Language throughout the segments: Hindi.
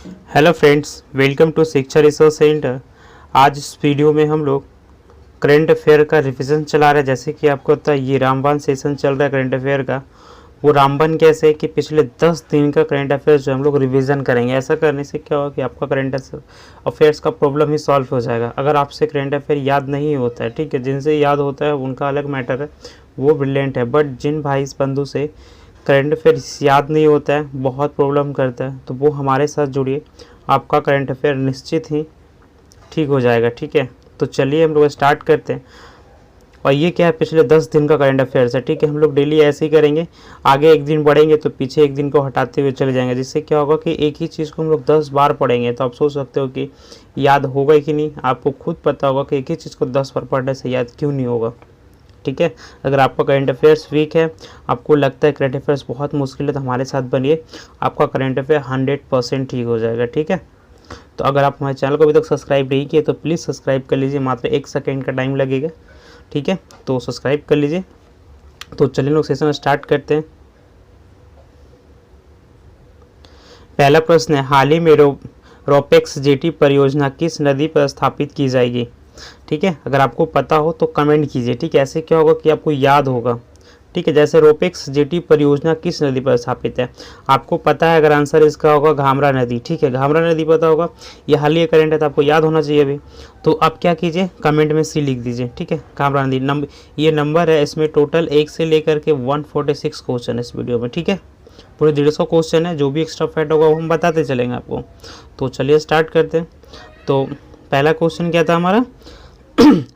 हेलो फ्रेंड्स, वेलकम टू शिक्षा रिसोर्स सेंटर। आज इस वीडियो में हम लोग करंट अफेयर का रिवीजन चला रहे हैं। जैसे कि आपको पता है ये रामबाण सेशन चल रहा है करंट अफेयर का। वो रामबाण कैसे है कि पिछले 10 दिन का करंट अफेयर जो हम लोग रिवीजन करेंगे। ऐसा करने से क्या होगा कि आपका करंट अफेयर्स का प्रॉब्लम ही सॉल्व हो जाएगा। अगर आपसे करंट अफेयर याद नहीं होता है, ठीक है, जिनसे याद होता है उनका अलग मैटर है, वो ब्रिलियंट है। बट जिन भाई बंधु से करंट अफेयर याद नहीं होता है, बहुत प्रॉब्लम करता है, तो वो हमारे साथ जुड़िए, आपका करंट अफेयर निश्चित ही ठीक हो जाएगा। ठीक है, तो चलिए हम लोग स्टार्ट करते हैं। और ये क्या है, पिछले 10 दिन का करंट अफेयर्स है। ठीक है, हम लोग डेली ऐसे ही करेंगे। आगे एक दिन बढ़ेंगे तो पीछे एक दिन को हटाते हुए चले जाएंगे, जिससे क्या होगा कि एक ही चीज़ को हम लोग 10 बार पढ़ेंगे। तो आप सोच सकते हो कि याद होगा कि नहीं। आपको खुद पता होगा कि एक ही चीज़ को 10 बार पढ़ने से याद क्यों नहीं होगा। ठीक है, अगर आपका करंट अफेयर्स वीक है, आपको लगता है करंट अफेयर्स बहुत मुश्किल है, तो हमारे साथ बनिए, आपका करंट अफेयर 100% ठीक हो जाएगा। ठीक है, तो अगर आप हमारे चैनल को अभी तक सब्सक्राइब नहीं किए तो प्लीज़ सब्सक्राइब कर लीजिए, मात्र 1 सेकेंड का टाइम लगेगा। ठीक है, तो सब्सक्राइब कर लीजिए। तो चलिए लोग सेशन स्टार्ट करते हैं। पहला प्रश्न है, हाल ही में रोपेक्स जेटी परियोजना किस नदी पर स्थापित की जाएगी। ठीक है, अगर आपको पता हो तो कमेंट कीजिए। ठीक है, ऐसे क्या होगा कि आपको याद होगा। ठीक है, जैसे रोपेक्स जेटी परियोजना किस नदी पर स्थापित है, आपको पता है। अगर आंसर इसका होगा घाघरा नदी। ठीक है, घाघरा नदी पता होगा, ये हाल ही करंट है तो आपको याद होना चाहिए अभी। तो आप क्या कीजिए, कमेंट में सी लिख दीजिए। ठीक है, घाघरा नदी ये नंबर है, इसमें टोटल 1 से लेकर के 146 क्वेश्चन है इस वीडियो में। ठीक है, पूरे 150 क्वेश्चन है। जो भी एक्स्ट्रा फैक्ट होगा वो हम बताते चलेंगे आपको। तो चलिए स्टार्ट करते हैं। तो पहला क्वेश्चन क्या था हमारा,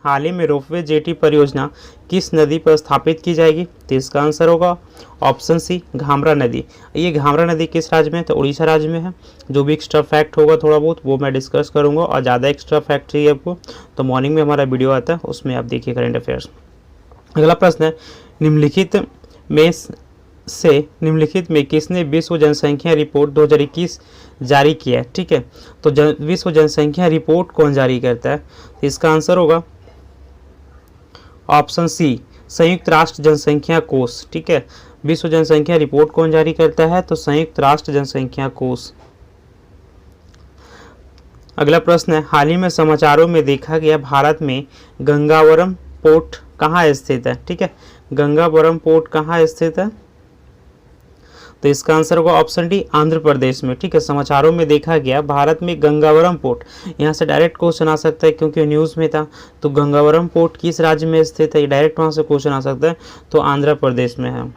हाल ही में रोपवे जेटी परियोजना किस नदी पर स्थापित की जाएगी। तो इसका आंसर होगा ऑप्शन सी, घाघरा नदी। ये घाघरा नदी किस राज्य में है, तो उड़ीसा राज्य में है। जो भी एक्स्ट्रा फैक्ट होगा थोड़ा बहुत वो मैं डिस्कस करूंगा, और ज़्यादा एक्स्ट्रा फैक्ट चाहिए आपको तो मॉर्निंग में हमारा वीडियो आता है, उसमें आप देखिए करंट अफेयर्स। अगला प्रश्न है, निम्नलिखित में किसने विश्व जनसंख्या रिपोर्ट 2021 जारी किया है। ठीक है, तो विश्व जनसंख्या रिपोर्ट कौन जारी करता है, तो इसका आंसर होगा ऑप्शन सी, संयुक्त राष्ट्र जनसंख्या कोष। ठीक है, विश्व जनसंख्या रिपोर्ट कौन जारी करता है, तो संयुक्त राष्ट्र जनसंख्या कोष। अगला प्रश्न है, हाल ही में समाचारों में देखा गया भारत में गंगावरम पोर्ट कहाँ स्थित है। ठीक है, गंगावरम पोर्ट कहाँ स्थित है, तो इसका आंसर होगा ऑप्शन डी, आंध्र प्रदेश में। ठीक है, समाचारों में देखा गया भारत में गंगावरम पोर्ट, यहाँ से डायरेक्ट क्वेश्चन आ सकता है क्योंकि न्यूज़ में था। तो गंगावरम पोर्ट किस राज्य में स्थित है, डायरेक्ट वहाँ से क्वेश्चन आ सकता है, तो आंध्र प्रदेश में है।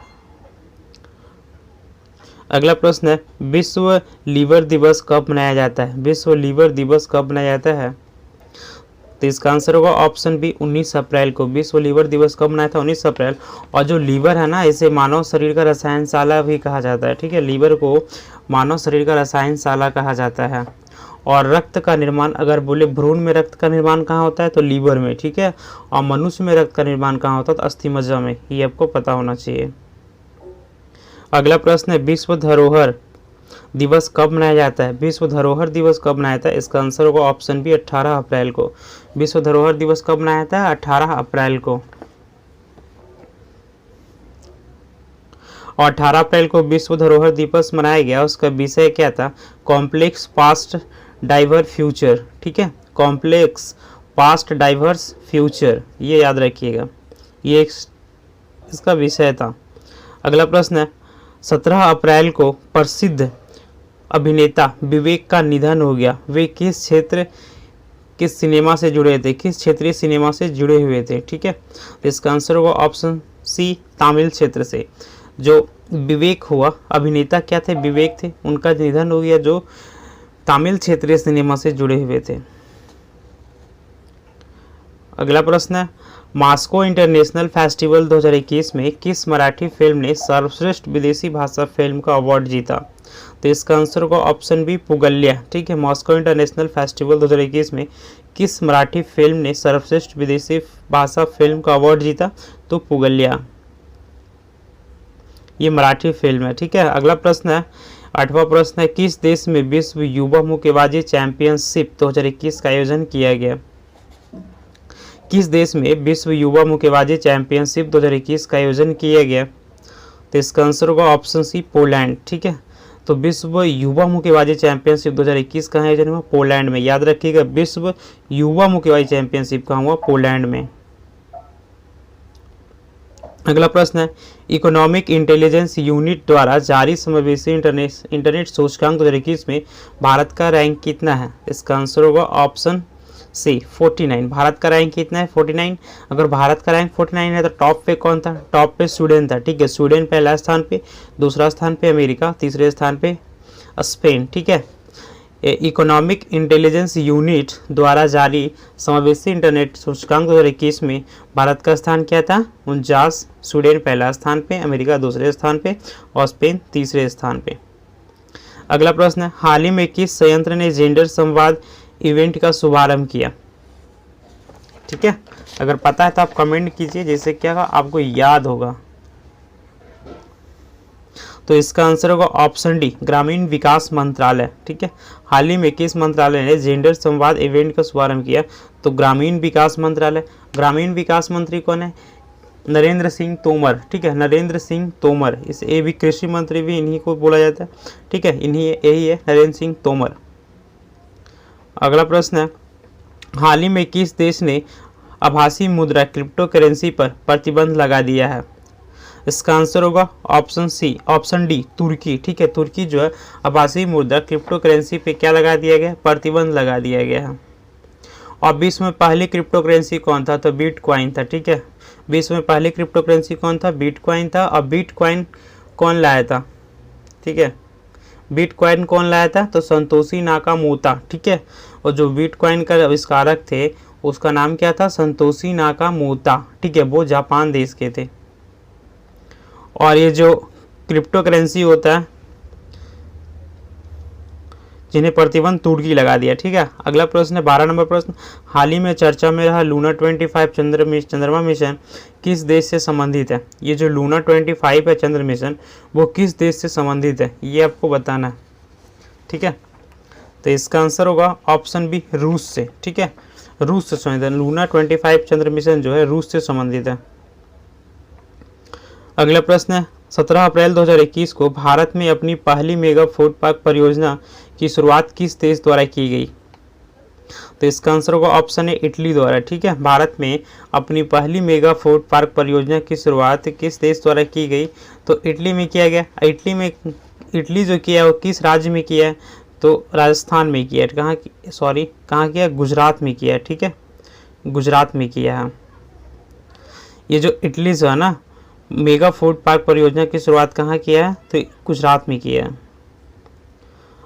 अगला प्रश्न है, विश्व लीवर दिवस कब मनाया जाता है। विश्व लीवर दिवस कब मनाया जाता है, तो इसका आंसर होगा ऑप्शन बी, 19 अप्रैल को। विश्व लीवर दिवस कब मनाया था, 19 अप्रैल। और जो लीवर है ना, इसे मानव शरीर का रसायनशाला भी कहा जाता है। ठीक है, लीवर को मानव शरीर का रसायनशाला कहा जाता है। और रक्त का निर्माण, अगर बोले भ्रूण में रक्त का निर्माण कहाँ होता है, तो लीवर में। ठीक है, और मनुष्य में रक्त का निर्माण कहाँ होता है, तो अस्थिमज्जा में। ये आपको पता होना चाहिए। अगला प्रश्न है, विश्व धरोहर दिवस कब मनाया जाता है। विश्व धरोहर दिवस कब मनाया जाता है, इसका आंसर होगा ऑप्शन बी, 18 अप्रैल को। विश्व धरोहर दिवस कब मनाया जाता है, 18 अप्रैल को। और 18 अप्रैल को विश्व धरोहर दिवस मनाया गया। उसका विषय क्या था, कॉम्प्लेक्स पास्ट डाइवर फ्यूचर। ठीक है, कॉम्प्लेक्स पास्ट डाइवर्स फ्यूचर, ये याद रखिएगा, ये इसका विषय था। अगला प्रश्न है, 17 अप्रैल को प्रसिद्ध अभिनेता विवेक का निधन हो गया। वे किस सिनेमा से जुड़े थे, किस क्षेत्रीय सिनेमा से जुड़े हुए थे। ठीक है, तो इसका आंसर होगा ऑप्शन सी, तमिल क्षेत्र से। जो विवेक हुआ, अभिनेता क्या थे, विवेक थे, उनका निधन हो गया, जो तमिल क्षेत्रीय सिनेमा से जुड़े हुए थे। अगला प्रश्न है, मॉस्को इंटरनेशनल फेस्टिवल 2021 में किस मराठी फिल्म ने सर्वश्रेष्ठ विदेशी भाषा फिल्म का अवार्ड जीता। तो इसका आंसर होगा ऑप्शन बी, पुगल्या। ठीक है, मॉस्को इंटरनेशनल फेस्टिवल 2021 में किस मराठी फिल्म ने सर्वश्रेष्ठ विदेशी भाषा फिल्म का अवार्ड जीता, तो पुगल्या, ये मराठी फिल्म है। ठीक है, अगला प्रश्न है, 8वां प्रश्न है, किस देश में विश्व युवा मुक्केबाजी चैंपियनशिप 2021 का आयोजन किया गया। किस देश में विश्व युवा मुक्केबाजी चैंपियनशिप 2021 का आयोजन किया गया, तो इसका आंसर होगा ऑप्शन सी, पोलैंड। ठीक है, तो विश्व युवा मुक्केबाजी चैंपियनशिप 2021 कहाँ आयोजन हुआ? पोलैंड में। याद रखिएगा, विश्व युवा मुक्केबाजी चैंपियनशिप कहाँ हुआ? पोलैंड में। अगला प्रश्न है, इकोनॉमिक इंटेलिजेंस यूनिट द्वारा जारी समावेशी इंटरनेट सूचकांक 2021 में भारत का रैंक कितना है? इसका आंसर होगा ऑप्शन सी 49। भारत का रैंक कितना है? 49। अगर भारत का रैंक 49 है तो टॉप पे कौन था? टॉप पे स्वीडन था। ठीक है, स्वीडन पहला स्थान पे, दूसरा स्थान पे अमेरिका, तीसरे स्थान पे स्पेन। ठीक है, इकोनॉमिक इंटेलिजेंस यूनिट द्वारा जारी समावेशी इंटरनेट सूचकांक 2021 में भारत का स्थान क्या था? 49। स्वीडन पहला स्थान पे, अमेरिका दूसरे स्थान पे और स्पेन तीसरे स्थान पे। अगला प्रश्न है, हाल ही में किस संयंत्र ने जेंडर संवाद इवेंट का शुभारंभ किया? ठीक है, अगर पता है तो आप कमेंट कीजिए, जिससे क्या आपको याद होगा। तो इसका आंसर होगा ऑप्शन डी, ग्रामीण विकास मंत्रालय। ठीक है, हाल ही में किस मंत्रालय ने जेंडर संवाद इवेंट का शुभारंभ किया? तो ग्रामीण विकास मंत्रालय। ग्रामीण विकास मंत्री कौन है? नरेंद्र सिंह तोमर। ठीक है, नरेंद्र सिंह तोमर। इस ये भी कृषि मंत्री भी इन्हीं को बोला जाता है। ठीक है, यही है नरेंद्र सिंह तोमर। अगला प्रश्न है, हाल ही में किस देश ने आभासी मुद्रा क्रिप्टो करेंसी पर प्रतिबंध लगा दिया है? इसका आंसर होगा ऑप्शन डी, तुर्की। ठीक है, तुर्की जो है आभासी मुद्रा क्रिप्टो करेंसी पे क्या लगा दिया गया? प्रतिबंध लगा दिया गया है। और विश्व में पहली क्रिप्टो करेंसी कौन था? तो बिटकॉइन था। ठीक है, विश्व में पहली क्रिप्टो करेंसी कौन था? बिटकॉइन था। और बिटकॉइन कौन लाया था? ठीक है, बिटकॉइन कौन लाया था? तो संतोषी नाकामोटा। ठीक है, और जो बिटकॉइन का आविष्कारक थे उसका नाम क्या था? संतोषी नाकामोटा। ठीक है, वो जापान देश के थे। और ये जो क्रिप्टो करेंसी होता है जिन्हें प्रतिबंध तुर्की लगा दिया। ठीक है, अगला प्रश्न है 12 नंबर प्रश्न, हाल ही में चर्चा में रहा लूना 25 चंद्रमा मिशन किस देश से संबंधित है? ये जो लूना 25 है चंद्र मिशन, वो किस देश से संबंधित है, ये आपको बताना है। ठीक है, तो इसका आंसर होगा ऑप्शन बी, रूस से। ठीक है, रूस से संबंधित है। लूना 25 चंद्र मिशन जो है रूस से संबंधित है। अगला प्रश्न है 17 अप्रैल 2021 को भारत में अपनी पहली मेगा फूड पार्क परियोजना की शुरुआत किस देश द्वारा की गई? तो इसका आंसर होगा ऑप्शन ए, इटली द्वारा। ठीक है, भारत में अपनी पहली मेगा फूड पार्क परियोजना की शुरुआत किस देश द्वारा की गई? तो इटली में किया गया। इटली जो किया है वो किस राज्य में किया है? तो राजस्थान में किया है। कहाँ किया? गुजरात में किया है। ठीक है, गुजरात में किया है। ये जो इटली जो है ना, मेगा फूड पार्क परियोजना की शुरुआत कहाँ किया है? तो गुजरात में किया है।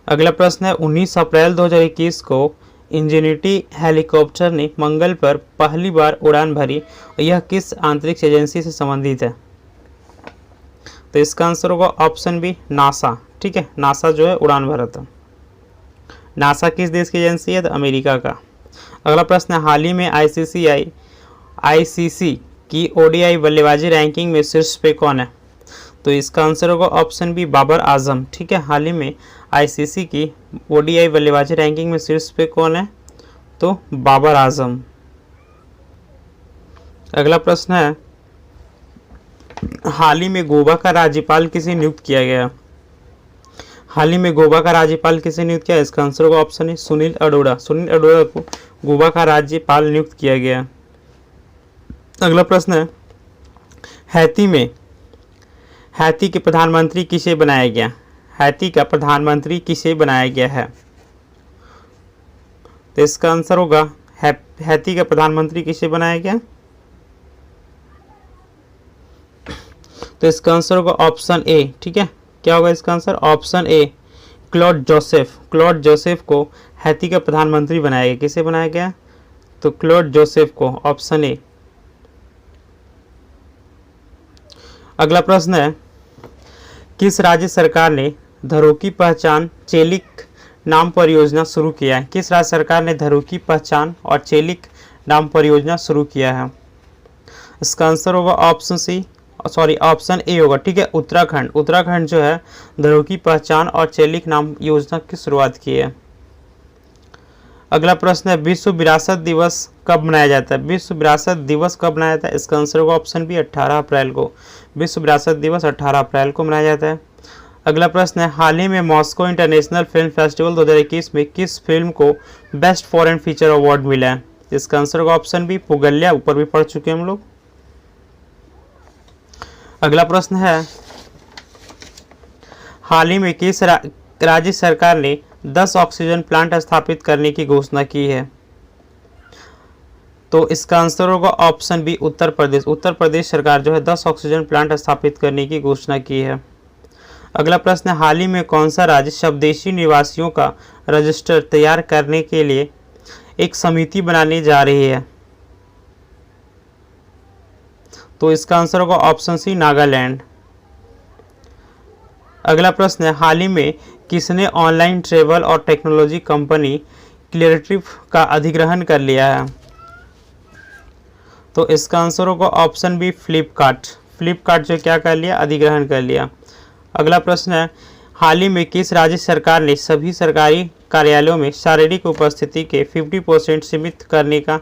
अगला प्रश्न है 19 अप्रैल 2021 को इंजेनिटी हेलीकॉप्टर ने मंगल पर पहली बार उड़ान भरी, यह किस अंतरिक्ष एजेंसी से संबंधित है? तो इसका आंसर होगा ऑप्शन बी, नासा। ठीक है, नासा जो है उड़ान भरा था। नासा किस देश की एजेंसी है? तो अमेरिका का। अगला प्रश्न है, हाल ही में आईसीसी की ओडीआई बल्लेबाजी रैंकिंग में शीर्ष पे कौन है? तो इसका आंसर होगा ऑप्शन बी, बाबर आजम। ठीक है, हाल ही में आईसीसी की ओडीआई बल्लेबाजी रैंकिंग में शीर्ष पे कौन है? तो बाबर आजम। अगला प्रश्न है, हाल ही में गोवा का राज्यपाल किसे नियुक्त किया गया? हाल ही में गोवा का राज्यपाल किसे नियुक्त किया? इसका आंसर होगा ऑप्शन ए, सुनील अरोड़ा। सुनील अरोड़ा को गोवा का राज्यपाल नियुक्त किया गया। अगला प्रश्न है, हैती के प्रधानमंत्री किसे बनाया गया? हैती का प्रधानमंत्री किसे बनाया गया है? तो इसका आंसर होगा हैती का प्रधानमंत्री किसे बनाया गया? तो इसका आंसर होगा ऑप्शन ए। ठीक है, क्या होगा इसका answer? Option A, Claude Joseph. Claude Joseph को हैती का प्रधानमंत्री बनाया गया। किसे बनाया गया? तो क्लॉड जोसेफ को, ऑप्शन ए। अगला प्रश्न है, किस राज्य सरकार ने धरों की पहचान चेलिक नाम परियोजना शुरू किया है? किस राज्य सरकार ने धरों की पहचान और चेलिक नाम परियोजना शुरू किया है? इसका आंसर होगा ऑप्शन ए होगा। ठीक है, उत्तराखंड। उत्तराखंड जो है धरों की पहचान और चेलिक नाम योजना की शुरुआत की है। अगला प्रश्न है, विश्व विरासत दिवस कब मनाया जाता है? विश्व विरासत दिवस कब मनाया जाता है? इसका आंसर होगा ऑप्शन बी, 18 अप्रैल को। विश्व विरासत दिवस 18 अप्रैल को मनाया जाता है। अगला प्रश्न है, हाल ही में मॉस्को इंटरनेशनल फिल्म फेस्टिवल 2021 में किस फिल्म को बेस्ट फॉरेन फीचर अवार्ड मिला है? इसका आंसर होगा ऑप्शन बी पुगल्या, ऊपर भी पढ़ चुके हैं हम लोग। अगला प्रश्न है, हाल ही में किस राज्य सरकार ने 10 ऑक्सीजन प्लांट स्थापित करने की घोषणा की है? तो इसका आंसर होगा ऑप्शन बी उत्तर प्रदेश। उत्तर प्रदेश सरकार जो है 10 ऑक्सीजन प्लांट स्थापित करने की घोषणा की है। अगला प्रश्न है, हाल ही में कौन सा राज्य स्वदेशी निवासियों का रजिस्टर तैयार करने के लिए एक समिति बनाने जा रही है? तो इसका आंसर होगा ऑप्शन सी नागालैंड। अगला प्रश्न है, हाल ही में किसने ऑनलाइन ट्रेवल और टेक्नोलॉजी कंपनी क्लियरट्रिप का अधिग्रहण कर लिया है? तो इसका आंसर होगा ऑप्शन बी फ्लिपकार्ट। फ्लिपकार्ट जो क्या कर लिया? अधिग्रहण कर लिया। अगला प्रश्न है, हाल ही में किस राज्य सरकार ने सभी सरकारी कार्यालयों में शारीरिक उपस्थिति के 50% सीमित करने का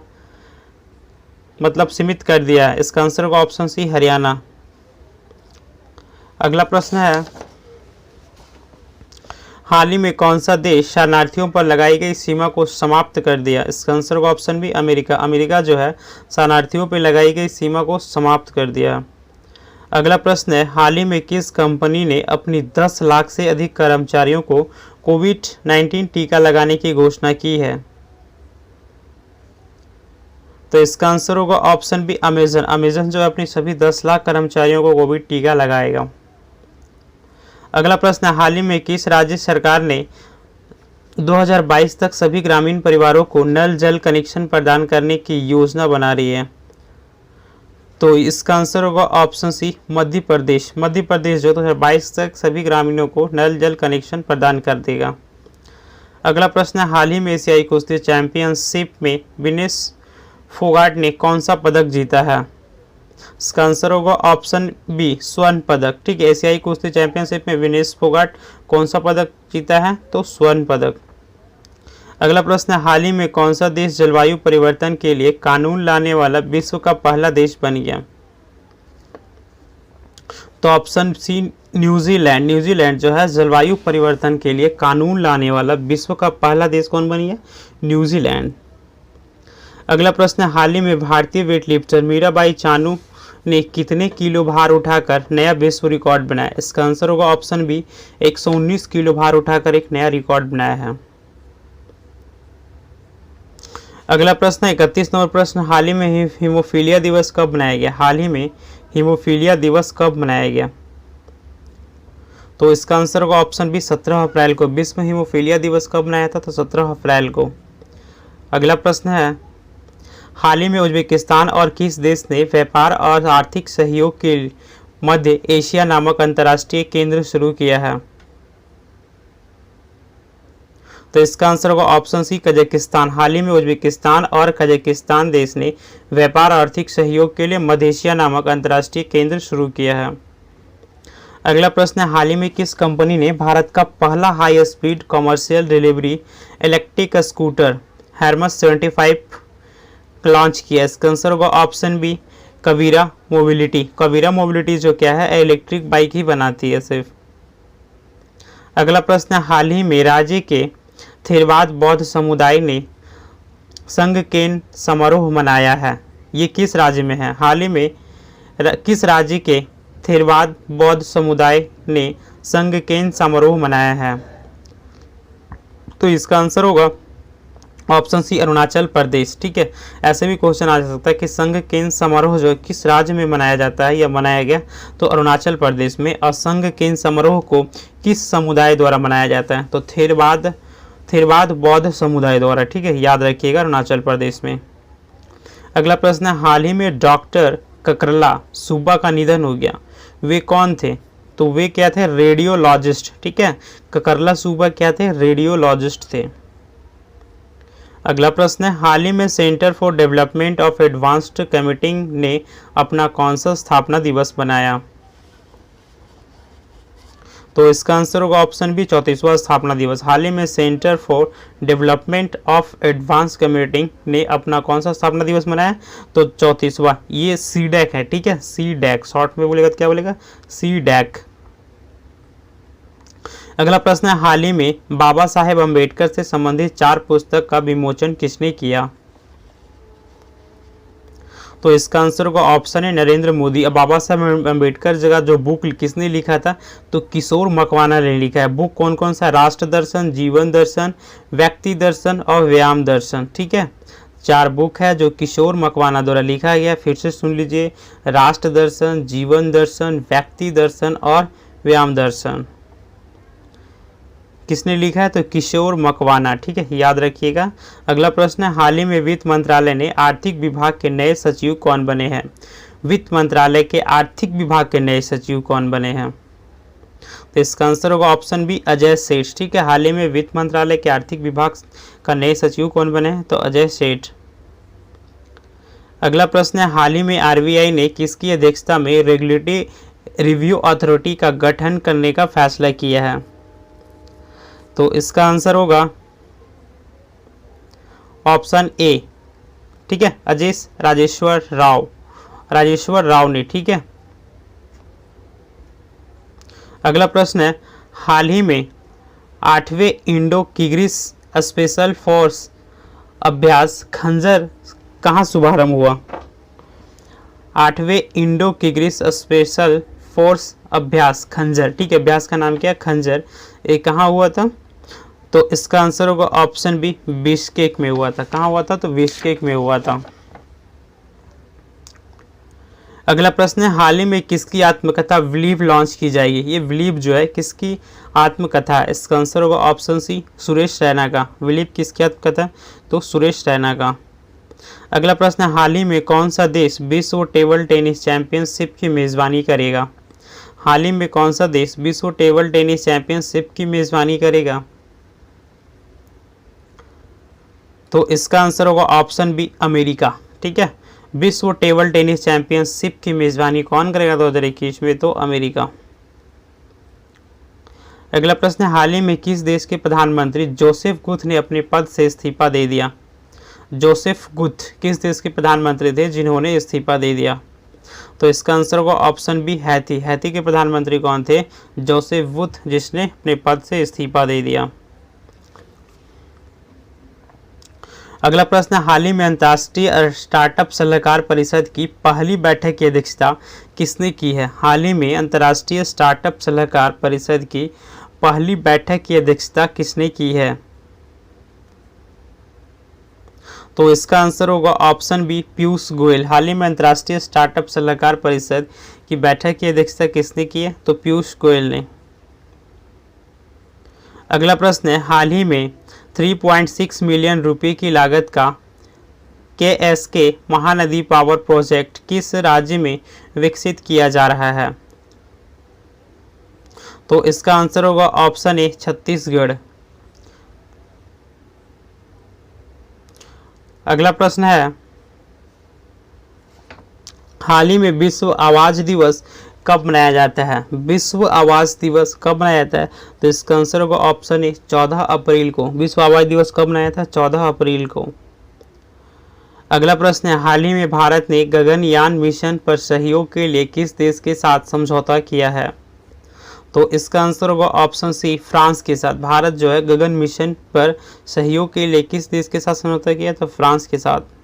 सीमित कर दिया है? इसका आंसर होगा ऑप्शन सी हरियाणा। अगला प्रश्न है, हाल ही में कौन सा देश शरणार्थियों पर लगाई गई सीमा को समाप्त कर दिया? इसका आंसर होगा ऑप्शन बी अमेरिका। अमेरिका जो है शरणार्थियों पर लगाई गई सीमा को समाप्त कर दिया। अगला प्रश्न है, हाल ही में किस कंपनी ने अपनी 10 लाख से अधिक कर्मचारियों को कोविड-19 टीका लगाने की घोषणा की है? तो इसका आंसर होगा ऑप्शन बी अमेजन। अमेजन जो है अपनी सभी 10 लाख कर्मचारियों को कोविड टीका लगाएगा। अगला प्रश्न है, हाल ही में किस राज्य सरकार ने 2022 तक सभी ग्रामीण परिवारों को नल जल कनेक्शन प्रदान करने की योजना बना रही है? तो इसका आंसर होगा ऑप्शन सी मध्य प्रदेश। मध्य प्रदेश जो 2022 तक सभी ग्रामीणों को नल जल कनेक्शन प्रदान कर देगा। अगला प्रश्न है, हाल ही में एशियाई कुश्ती चैंपियनशिप में विनेश फोगाट ने कौन सा पदक जीता है? इसका आंसर होगा ऑप्शन बी स्वर्ण पदक। ठीक है, एशियाई कुश्ती चैंपियनशिप में विनेश फोगाट कौन सा पदक जीता है? तो स्वर्ण पदक। अगला प्रश्न है, हाल ही में कौन सा देश जलवायु परिवर्तन के लिए कानून लाने वाला विश्व का पहला देश बन गया? तो ऑप्शन सी न्यूजीलैंड। न्यूजीलैंड जो है जलवायु परिवर्तन के लिए कानून लाने वाला विश्व का पहला देश कौन बन गया? न्यूजीलैंड। अगला प्रश्न है, हाल ही में भारतीय वेटलिफ्टर मीराबाई चानू ने कितने किलो भार उठाकर नया विश्व रिकॉर्ड बनाया? इसका आंसर होगा ऑप्शन बी 119 किलो भार उठाकर एक नया रिकॉर्ड बनाया है। अगला प्रश्न है 31 नंबर प्रश्न, हाल ही में हीमोफीलिया दिवस कब मनाया गया? हाल ही में हीमोफीलिया दिवस कब मनाया गया? तो इसका आंसर होगा ऑप्शन बी 17 अप्रैल को। विश्व हीमोफीलिया दिवस कब मनाया था? तो 17 अप्रैल को। अगला प्रश्न है, हाल ही में उज्बेकिस्तान और किस देश ने व्यापार और आर्थिक सहयोग के मध्य एशिया नामक अंतर्राष्ट्रीय केंद्र शुरू किया है? तो इसका आंसर होगा ऑप्शन सी कजाकिस्तान। हाल ही में उज्बेकिस्तान और कजाकिस्तान देश ने व्यापार और आर्थिक सहयोग के लिए मध्य एशिया नामक अंतर्राष्ट्रीय केंद्र शुरू किया है। अगला प्रश्न है, हाल ही में किस कंपनी ने भारत का पहला high speed commercial delivery electric scooter Hermes 75 launch किया? इसका आंसर होगा option B Kabira mobility. Kabira mobility जो क्या है इलेक्ट्रिक बाइक ही बनाती है सिर्फ। अगला प्रश्न है, हाल ही में राज्य के थेरवाद बौद्ध समुदाय ने संगकेन समारोह मनाया है, ये किस राज्य में है? हाल ही में किस राज्य के थेरवाद बौद्ध समुदाय ने संगकेन समारोह मनाया है? तो इसका आंसर होगा ऑप्शन सी अरुणाचल प्रदेश। ठीक है, ऐसे भी क्वेश्चन आ सकता है कि संगकेन समारोह जो किस राज्य में मनाया जाता है या मनाया गया? तो अरुणाचल प्रदेश में। और संगकेन समारोह को किस समुदाय द्वारा मनाया जाता है? तो थेरवाद बौद्ध समुदाय द्वारा। ठीक है, याद रखिएगा अरुणाचल प्रदेश में। अगला प्रश्न है, हाल ही में डॉक्टर ककरला सूबा का निधन हो गया, वे कौन थे? तो वे क्या थे? रेडियोलॉजिस्ट। ठीक है, ककरला सूबा क्या थे? रेडियोलॉजिस्ट थे। अगला प्रश्न है, हाल ही में centre for development of advanced computing ने अपना कौन सा स्थापना दिवस बनाया? तो इसका आंसर होगा ऑप्शन बी 34वां स्थापना दिवस। हाल ही में centre for development of advance computing ने अपना कौन सा स्थापना दिवस मनाया? तो 34वां। ये सीडैक है। ठीक है, सीडैक शॉर्ट में बोलेगा तो क्या बोलेगा? सीडैक। अगला प्रश्न है, हाल ही में बाबा साहेब अम्बेडकर से संबंधित 4 पुस्तक का विमोचन किसने किया? तो इसका आंसर होगा ऑप्शन है नरेंद्र मोदी। अब बाबा साहेब अम्बेडकर जगह जो बुक किसने लिखा था, तो किशोर मकवाना ने लिखा है। बुक कौन कौन सा? राष्ट्र दर्शन, जीवन दर्शन, व्यक्ति दर्शन और व्यायाम दर्शन। ठीक है, 4 बुक है जो किशोर मकवाना द्वारा लिखा गया। फिर से सुन लीजिए, राष्ट्र दर्शन, जीवन दर्शन, व्यक्ति दर्शन और व्यायाम दर्शन किसने लिखा है? तो किशोर मकवाना। ठीक है, याद रखिएगा। अगला प्रश्न है, हाल ही में वित्त मंत्रालय ने आर्थिक विभाग के नए सचिव कौन बने हैं? वित्त मंत्रालय के आर्थिक विभाग के नए सचिव कौन बने हैं? तो इसका आंसर होगा ऑप्शन बी, अजय सेठ। ठीक है, हाल ही में वित्त मंत्रालय के आर्थिक विभाग का नए सचिव कौन बने हैं? तो अजय सेठ। अगला प्रश्न है, हाल ही में आरबीआई ने किसकी अध्यक्षता में रेगुलेटरी रिव्यू अथॉरिटी का गठन करने का फैसला किया है? तो इसका आंसर होगा ऑप्शन ए। ठीक है, राजेश्वर राव ने। ठीक है, अगला प्रश्न है, हाल ही में 8वें इंडो किग्रिस स्पेशल फोर्स अभ्यास खंजर कहाँ शुभारंभ हुआ? 8वें इंडो किग्रिस स्पेशल फोर्स अभ्यास खंजर। ठीक है, अभ्यास का नाम क्या है? खंजर। ये कहाँ हुआ था? तो इसका आंसर होगा ऑप्शन बी, बिश्केक में हुआ था। कहाँ हुआ था? तो बिश्केक में हुआ था। अगला प्रश्न है, हाल ही में किसकी आत्मकथा बिलीव लॉन्च की जाएगी? ये बिलीव जो है किसकी आत्मकथा है? इसका आंसर होगा ऑप्शन सी, सुरेश रैना का। बिलीव किसकी आत्मकथा है? तो सुरेश रैना का। अगला प्रश्न है, हाल ही में कौन सा देश विश्व टेबल टेनिस चैंपियनशिप की मेजबानी करेगा? हाल ही में कौन सा देश विश्व टेबल टेनिस चैंपियनशिप की मेजबानी करेगा? तो इसका आंसर होगा ऑप्शन बी, अमेरिका। ठीक है, विश्व टेबल टेनिस चैंपियनशिप की मेजबानी कौन करेगा 2021 में? तो अमेरिका। अगला प्रश्न है, हाल ही में किस देश के प्रधानमंत्री जोसेफ गुथ ने अपने पद से इस्तीफा दे दिया? जोसेफ गुथ किस देश के प्रधानमंत्री थे जिन्होंने इस्तीफा दे दिया? तो इसका आंसर होगा ऑप्शन बी, हैती। हैती के प्रधानमंत्री कौन थे? जोसेफ गुथ, जिसने अपने पद से इस्तीफा दे दिया। अगला प्रश्न, हाल ही में अंतर्राष्ट्रीय स्टार्टअप सलाहकार परिषद की पहली बैठक की अध्यक्षता किसने की है? हाल ही में अंतर्राष्ट्रीय स्टार्टअप सलाहकार परिषद की पहली बैठक की अध्यक्षता किसने की है? तो इसका आंसर होगा ऑप्शन बी, पीयूष गोयल। हाल ही में अंतर्राष्ट्रीय स्टार्टअप सलाहकार परिषद की बैठक की अध्यक्षता किसने की है? तो पीयूष गोयल ने। अगला प्रश्न है, हाल ही में 3.6 मिलियन रुपए की लागत का KSK महानदी पावर प्रोजेक्ट किस राज्य में विकसित किया जा रहा है? तो इसका आंसर होगा ऑप्शन ए, छत्तीसगढ़। अगला प्रश्न है, हाल ही में विश्व आवाज दिवस कब मनाया जाता है? विश्व आवाज दिवस कब मनाया जाता है? तो इसका आंसर होगा ऑप्शन ए, 14 अप्रैल को। विश्व आवाज दिवस कब मनाया था? 14 अप्रैल को। अगला प्रश्न है, हाल ही में भारत ने गगनयान मिशन पर सहयोग के लिए किस देश के साथ समझौता किया है? तो इसका आंसर होगा ऑप्शन सी, फ्रांस के साथ। भारत जो है गगन मिशन पर सहयोग के लिए किस देश के साथ समझौता किया? तो फ्रांस के साथ।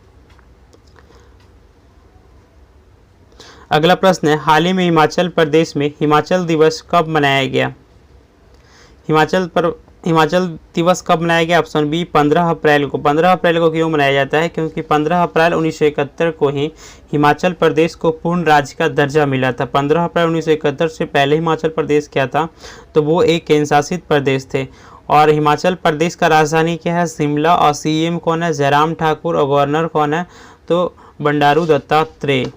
अगला प्रश्न है, हाल ही में हिमाचल प्रदेश में हिमाचल दिवस कब मनाया गया? हिमाचल दिवस कब मनाया गया? ऑप्शन बी, 15 अप्रैल को। 15 अप्रैल को क्यों मनाया जाता है? क्योंकि 15 अप्रैल 1971 को ही हिमाचल प्रदेश को पूर्ण राज्य का दर्जा मिला था। 15 अप्रैल 1971 से पहले हिमाचल प्रदेश क्या था? तो वो एक केंद्र शासित प्रदेश थे। और हिमाचल प्रदेश का राजधानी क्या है? शिमला। और CM कौन है? जयराम ठाकुर। और गवर्नर कौन है? तो बंडारू दत्तात्रेय।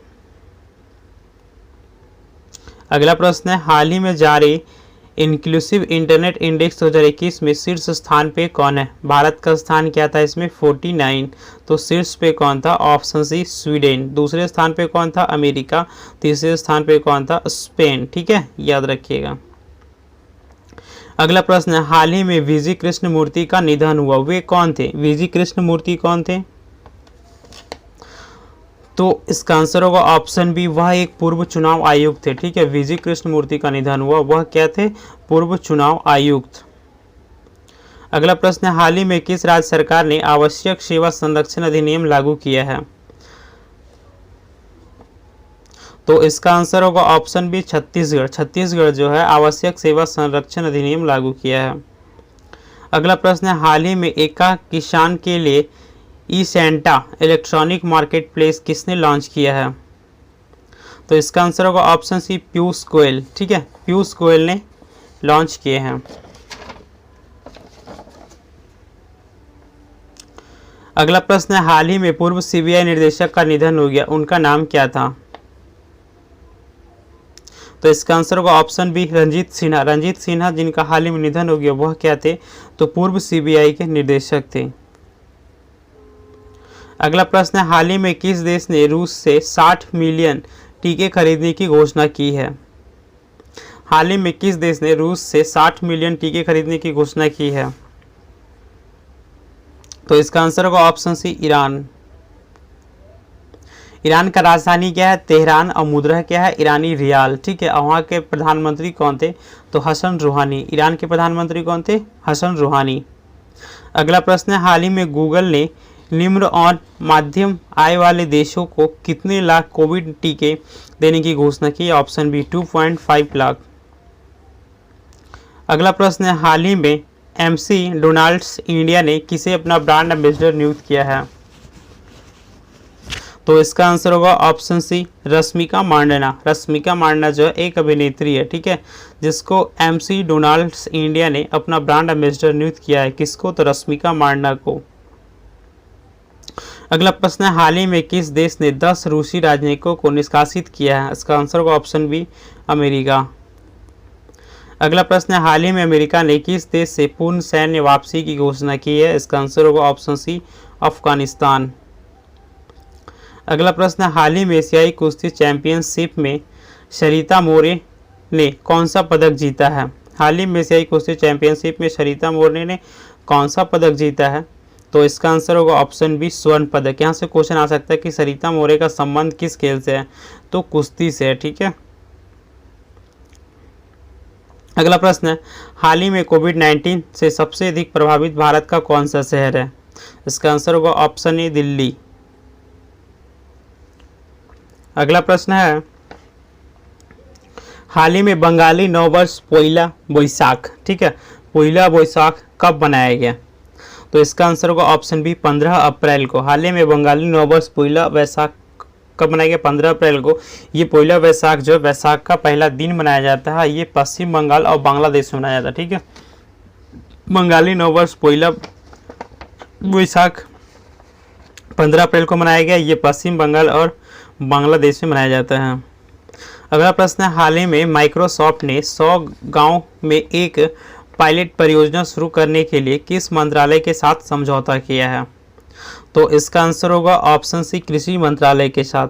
अगला प्रश्न है, हाल ही में जारी इंक्लूसिव इंटरनेट इंडेक्स 2021 में शीर्ष स्थान पे कौन है? भारत का स्थान क्या था इसमें? 49। तो शीर्ष पे कौन था? Option C, Sweden. दूसरे स्थान पे कौन था? अमेरिका। तीसरे स्थान पे कौन था? स्पेन। ठीक है, याद रखिएगा। अगला प्रश्न है, हाल ही में वीजी कृष्णमूर्ति का निधन हुआ, वे कौन थे? वीजी कृष्णमूर्ति कौन थे? तो इसका आंसर होगा ऑप्शन बी, वह एक पूर्व चुनाव आयुक्त थे। ठीक है, वीजी कृष्णमूर्ति का निधन हुआ, वह क्या थे? पूर्व चुनाव आयुक्त। अगला प्रश्न है, हाल ही में किस राज्य सरकार ने आवश्यक सेवा संरक्षण अधिनियम लागू किया है? तो इसका आंसर होगा ऑप्शन बी, छत्तीसगढ़। छत्तीसगढ़ जो है आवश्यक सेवा संरक्षण अधिनियम लागू किया है। अगला प्रश्न है, हाल ही में एका किसान के लिए ई सेंटा इलेक्ट्रॉनिक मार्केट प्लेस किसने लॉन्च किया है? तो इसका आंसर होगा ऑप्शन सी, पीयूष गोयल। ठीक है, पीयूष गोयल ने लॉन्च किए हैं। अगला प्रश्न है, हाल ही में पूर्व सीबीआई निदेशक का निधन हो गया, उनका नाम क्या था? तो इसका आंसर होगा ऑप्शन बी, रंजीत सिन्हा। रंजीत सिन्हा जिनका हाल ही में निधन हो गया, वह क्या थे? तो पूर्व सीबीआई के निदेशक थे। अगला प्रश्न है, हाल ही में किस देश ने रूस से 60 मिलियन टीके खरीदने की घोषणा की है? हाल ही में किस देश ने रूस से 60 मिलियन टीके खरीदने की घोषणा की है? तो इसका आंसर होगा ऑप्शन सी, ईरान। ईरान का राजधानी क्या है? तेहरान। और मुद्रा क्या है? ईरानी रियाल। ठीक है, और वहाँ के प्रधानमंत्री कौन थे? तो हसन रूहानी। ईरान के प्रधानमंत्री कौन थे? हसन रूहानी। अगला प्रश्न है, हाल ही में गूगल ने निम्न और मध्यम आय वाले देशों को कितने लाख कोविड टीके देने की घोषणा की? Option B, 2.5 lakh. अगला प्रश्न है, हाल ही में एमसी डोनाल्ड्स इंडिया ने किसे अपना ब्रांड एम्बेसडर नियुक्त किया है? तो इसका आंसर होगा ऑप्शन सी, रश्मिका मांडना। रश्मिका मांडना जो है एक अभिनेत्री है, ठीक है, जिसको एमसी डोनाल्ड्स इंडिया ने अपना ब्रांड एम्बेसडर नियुक्त किया है। किसको? तो रश्मिका मांडना को। अगला प्रश्न है, हाल ही में किस देश ने 10 रूसी राजनयिकों को निष्कासित किया है? इसका आंसर होगा ऑप्शन बी, अमेरिका। अगला प्रश्न है, हाल ही में अमेरिका ने किस देश से पूर्ण सैन्य वापसी की घोषणा की है? इसका आंसर होगा ऑप्शन सी, अफगानिस्तान। अगला प्रश्न है, हाल ही में एशियाई कुश्ती चैंपियनशिप में सरिता मोरे ने कौन सा पदक जीता है? हाल ही में एशियाई कुश्ती चैंपियनशिप में सरिता मोरे ने कौन सा पदक जीता है? तो इसका आंसर होगा ऑप्शन बी, स्वर्ण पदक। यहाँ से क्वेश्चन आ सकता है कि सरिता मोरे का संबंध किस खेल से है? तो कुश्ती से है। ठीक है, अगला प्रश्न है, हाल ही में कोविड-19 से सबसे अधिक प्रभावित भारत का कौन सा शहर है? इसका आंसर होगा ऑप्शन ए, दिल्ली। अगला प्रश्न है, हाल ही में बंगाली नववर्ष पोइला बोईसाख, ठीक है, पोइला बोईसाख कब मनाया गया? तो इसका आंसर होगा ऑप्शन बी, 15 अप्रैल को। हाल ही में बंगाली नववर्ष पोइला वैसाख कब मनाया गया? 15 अप्रैल को। ये पोइला वैसाख जो है वैसाख का पहला दिन मनाया जाता है। ये पश्चिम बंगाल और बांग्लादेश में मनाया जाता है। ठीक है, बंगाली नववर्ष पोइला वैसाख 15 अप्रैल को मनाया गया। ये पश्चिम बंगाल और बांग्लादेश में मनाया जाता है। अगला प्रश्न है, हाल ही में माइक्रोसॉफ्ट ने 100 गांव में एक पायलट परियोजना शुरू करने के लिए किस मंत्रालय के साथ समझौता किया है? तो इसका आंसर होगा ऑप्शन सी, कृषि मंत्रालय के साथ।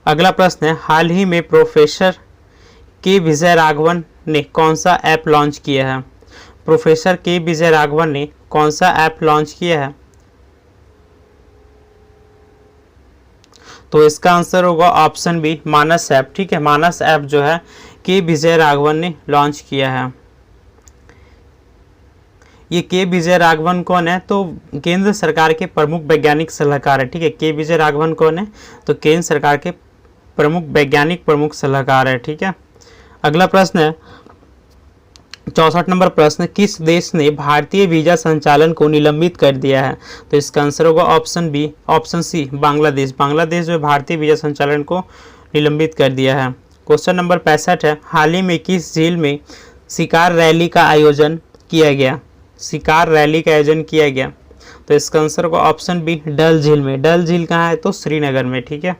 अगला प्रश्न है, हाल ही में प्रोफेसर के विजय राघवन ने कौन सा ऐप लॉन्च किया है? प्रोफेसर के विजय राघवन ने कौन सा ऐप लॉन्च किया है? तो इसका आंसर होगा ऑप्शन बी, मानस ऐप। ठीक है, मानस ऐप जो है के विजय राघवन ने लॉन्च किया है। ये के विजय राघवन कौन है? तो केंद्र सरकार के प्रमुख वैज्ञानिक सलाहकार है। ठीक है, के विजय राघवन कौन है? तो केंद्र सरकार के प्रमुख सलाहकार है। ठीक है, अगला प्रश्न है 64 नंबर प्रश्न, किस देश ने भारतीय वीजा संचालन को निलंबित कर दिया है? तो इसका आंसर होगा option B, option C, Bangladesh. Bangladesh जो भारतीय वीजा संचालन को निलंबित कर दिया है। क्वेश्चन नंबर 65 है, हाल ही में किस झील में शिकार रैली का आयोजन किया गया? शिकार रैली का आयोजन किया गया। तो इसका आंसर होगा ऑप्शन बी, डल झील में। डल झील कहाँ है? तो श्रीनगर में। ठीक है,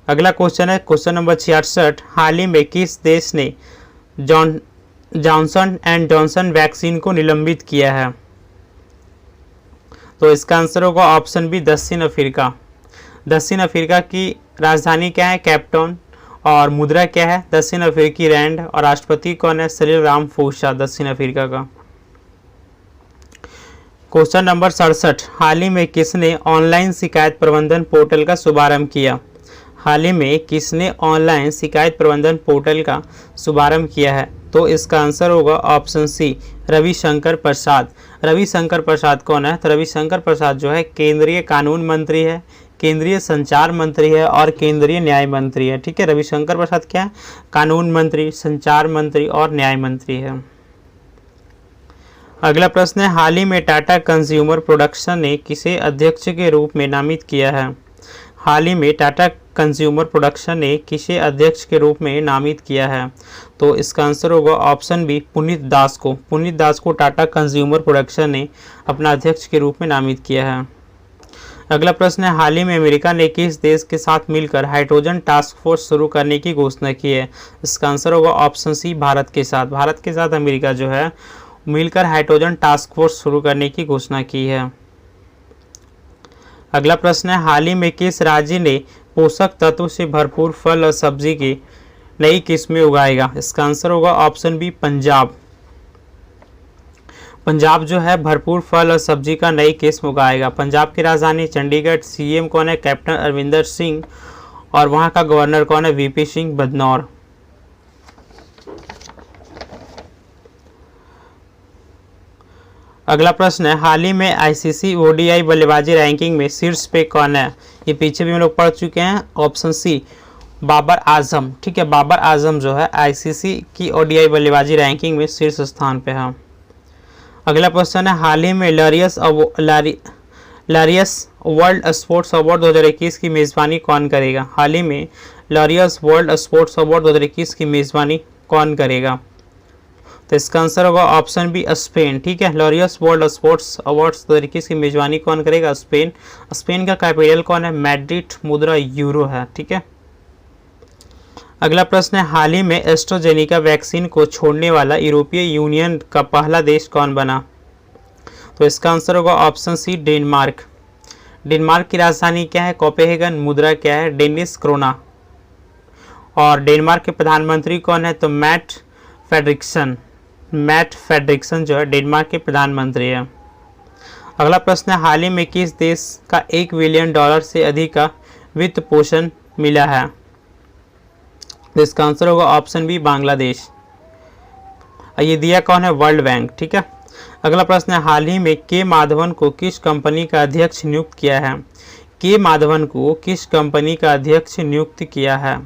अगला क्वेश्चन है क्वेश्चन नंबर 66, हाल ही में किस देश ने जॉनसन एंड जॉनसन वैक्सीन को निलंबित किया है? तो इसका आंसर होगा ऑप्शन बी, दक्षिण अफ्रीका। दक्षिण अफ्रीका की राजधानी क्या है? कैपटाउन। और मुद्रा क्या है? दक्षिण अफ्रीकी रैंड। और राष्ट्रपति कौन है? सिरिल रामाफोसा, दक्षिण अफ्रीका का। क्वेश्चन नंबर 67, हाल ही में किसने ऑनलाइन शिकायत प्रबंधन पोर्टल का शुभारंभ किया? हाल ही में किसने ऑनलाइन शिकायत प्रबंधन पोर्टल का शुभारंभ किया है? तो इसका आंसर होगा ऑप्शन सी, रविशंकर प्रसाद। रविशंकर प्रसाद कौन है? तो रविशंकर प्रसाद जो है केंद्रीय कानून मंत्री है, केंद्रीय संचार मंत्री है और केंद्रीय न्याय मंत्री है। ठीक है, रविशंकर प्रसाद क्या है? कानून मंत्री, संचार मंत्री और न्याय मंत्री है। अगला प्रश्न है, हाल ही में टाटा कंज्यूमर प्रोडक्शन ने किसे अध्यक्ष के रूप में नामित किया है? हाल ही में टाटा कंज्यूमर प्रोडक्शन ने किसे अध्यक्ष के रूप में नामित किया है? तो इसका आंसर होगा ऑप्शन बी, पुनीत दास को। पुनीत दास को टाटा कंज्यूमर प्रोडक्शन ने अपना अध्यक्ष के रूप में नामित किया है। अगला प्रश्न है, हाल ही में अमेरिका ने किस देश के साथ मिलकर हाइड्रोजन टास्क फोर्स शुरू करने की घोषणा की है? इसका आंसर होगा ऑप्शन सी, भारत के साथ। भारत के साथ अमेरिका जो है मिलकर हाइड्रोजन टास्क फोर्स शुरू करने की घोषणा की है। अगला प्रश्न है, हाल ही में किस राज्य ने पोषक तत्व से भरपूर फल और सब्जी की नई किस्में उगाएगा? इसका आंसर होगा ऑप्शन बी, पंजाब। पंजाब जो है भरपूर फल और सब्जी का नई किस्म उगाएगा। पंजाब की राजधानी चंडीगढ़। सीएम कौन है? कैप्टन अमरिंदर सिंह। और वहां का गवर्नर कौन है? वीपी सिंह बदनौर। अगला प्रश्न है, हाल ही में आईसीसी ओडीआई बल्लेबाजी रैंकिंग में शीर्ष पे कौन है? ये पीछे भी हम लोग पढ़ चुके हैं। Option C, Babar Azam. ठीक है, बाबर आजम जो है आईसीसी की ओडीआई बल्लेबाजी रैंकिंग में शीर्ष स्थान पे है। अगला प्रश्न है, हाल ही में लॉरियस वर्ल्ड स्पोर्ट्स अवार्ड 2021 की मेज़बानी कौन करेगा? हाल ही में लॉरियस वर्ल्ड स्पोर्ट्स अवार्ड 2021 की मेज़बानी कौन करेगा? तो इसका आंसर होगा ऑप्शन बी, स्पेन। ठीक है, लॉरियस वर्ल्ड स्पोर्ट्स अवार्ड्स 2021 की मेजबानी कौन करेगा? स्पेन। स्पेन का कैपिटल कौन है? मैड्रिड। मुद्रा यूरो है। ठीक है। अगला प्रश्न है, हाल ही में एस्ट्राजेनेका वैक्सीन को छोड़ने वाला यूरोपीय यूनियन का पहला देश कौन बना? तो इसका आंसर होगा ऑप्शन सी, डेनमार्क। डेनमार्क की राजधानी क्या है? कोपेनहेगन। मुद्रा क्या है? Danish corona. और डेनमार्क के प्रधानमंत्री कौन है? तो मैट फेडरिक्सन जो है डेनमार्क के प्रधानमंत्री है। अगला प्रश्न है, हाल ही में किस देश का $1 बिलियन से अधिक का वित्त पोषण मिला है? तो इसका आंसर होगा ऑप्शन बी, बांग्लादेश। ये दिया कौन है? World bank. ठीक है। अगला प्रश्न है, हाल ही में के माधवन को किस कंपनी का अध्यक्ष नियुक्त किया है? के माधवन को किस कंपनी का अध्यक्ष नियुक्त किया है?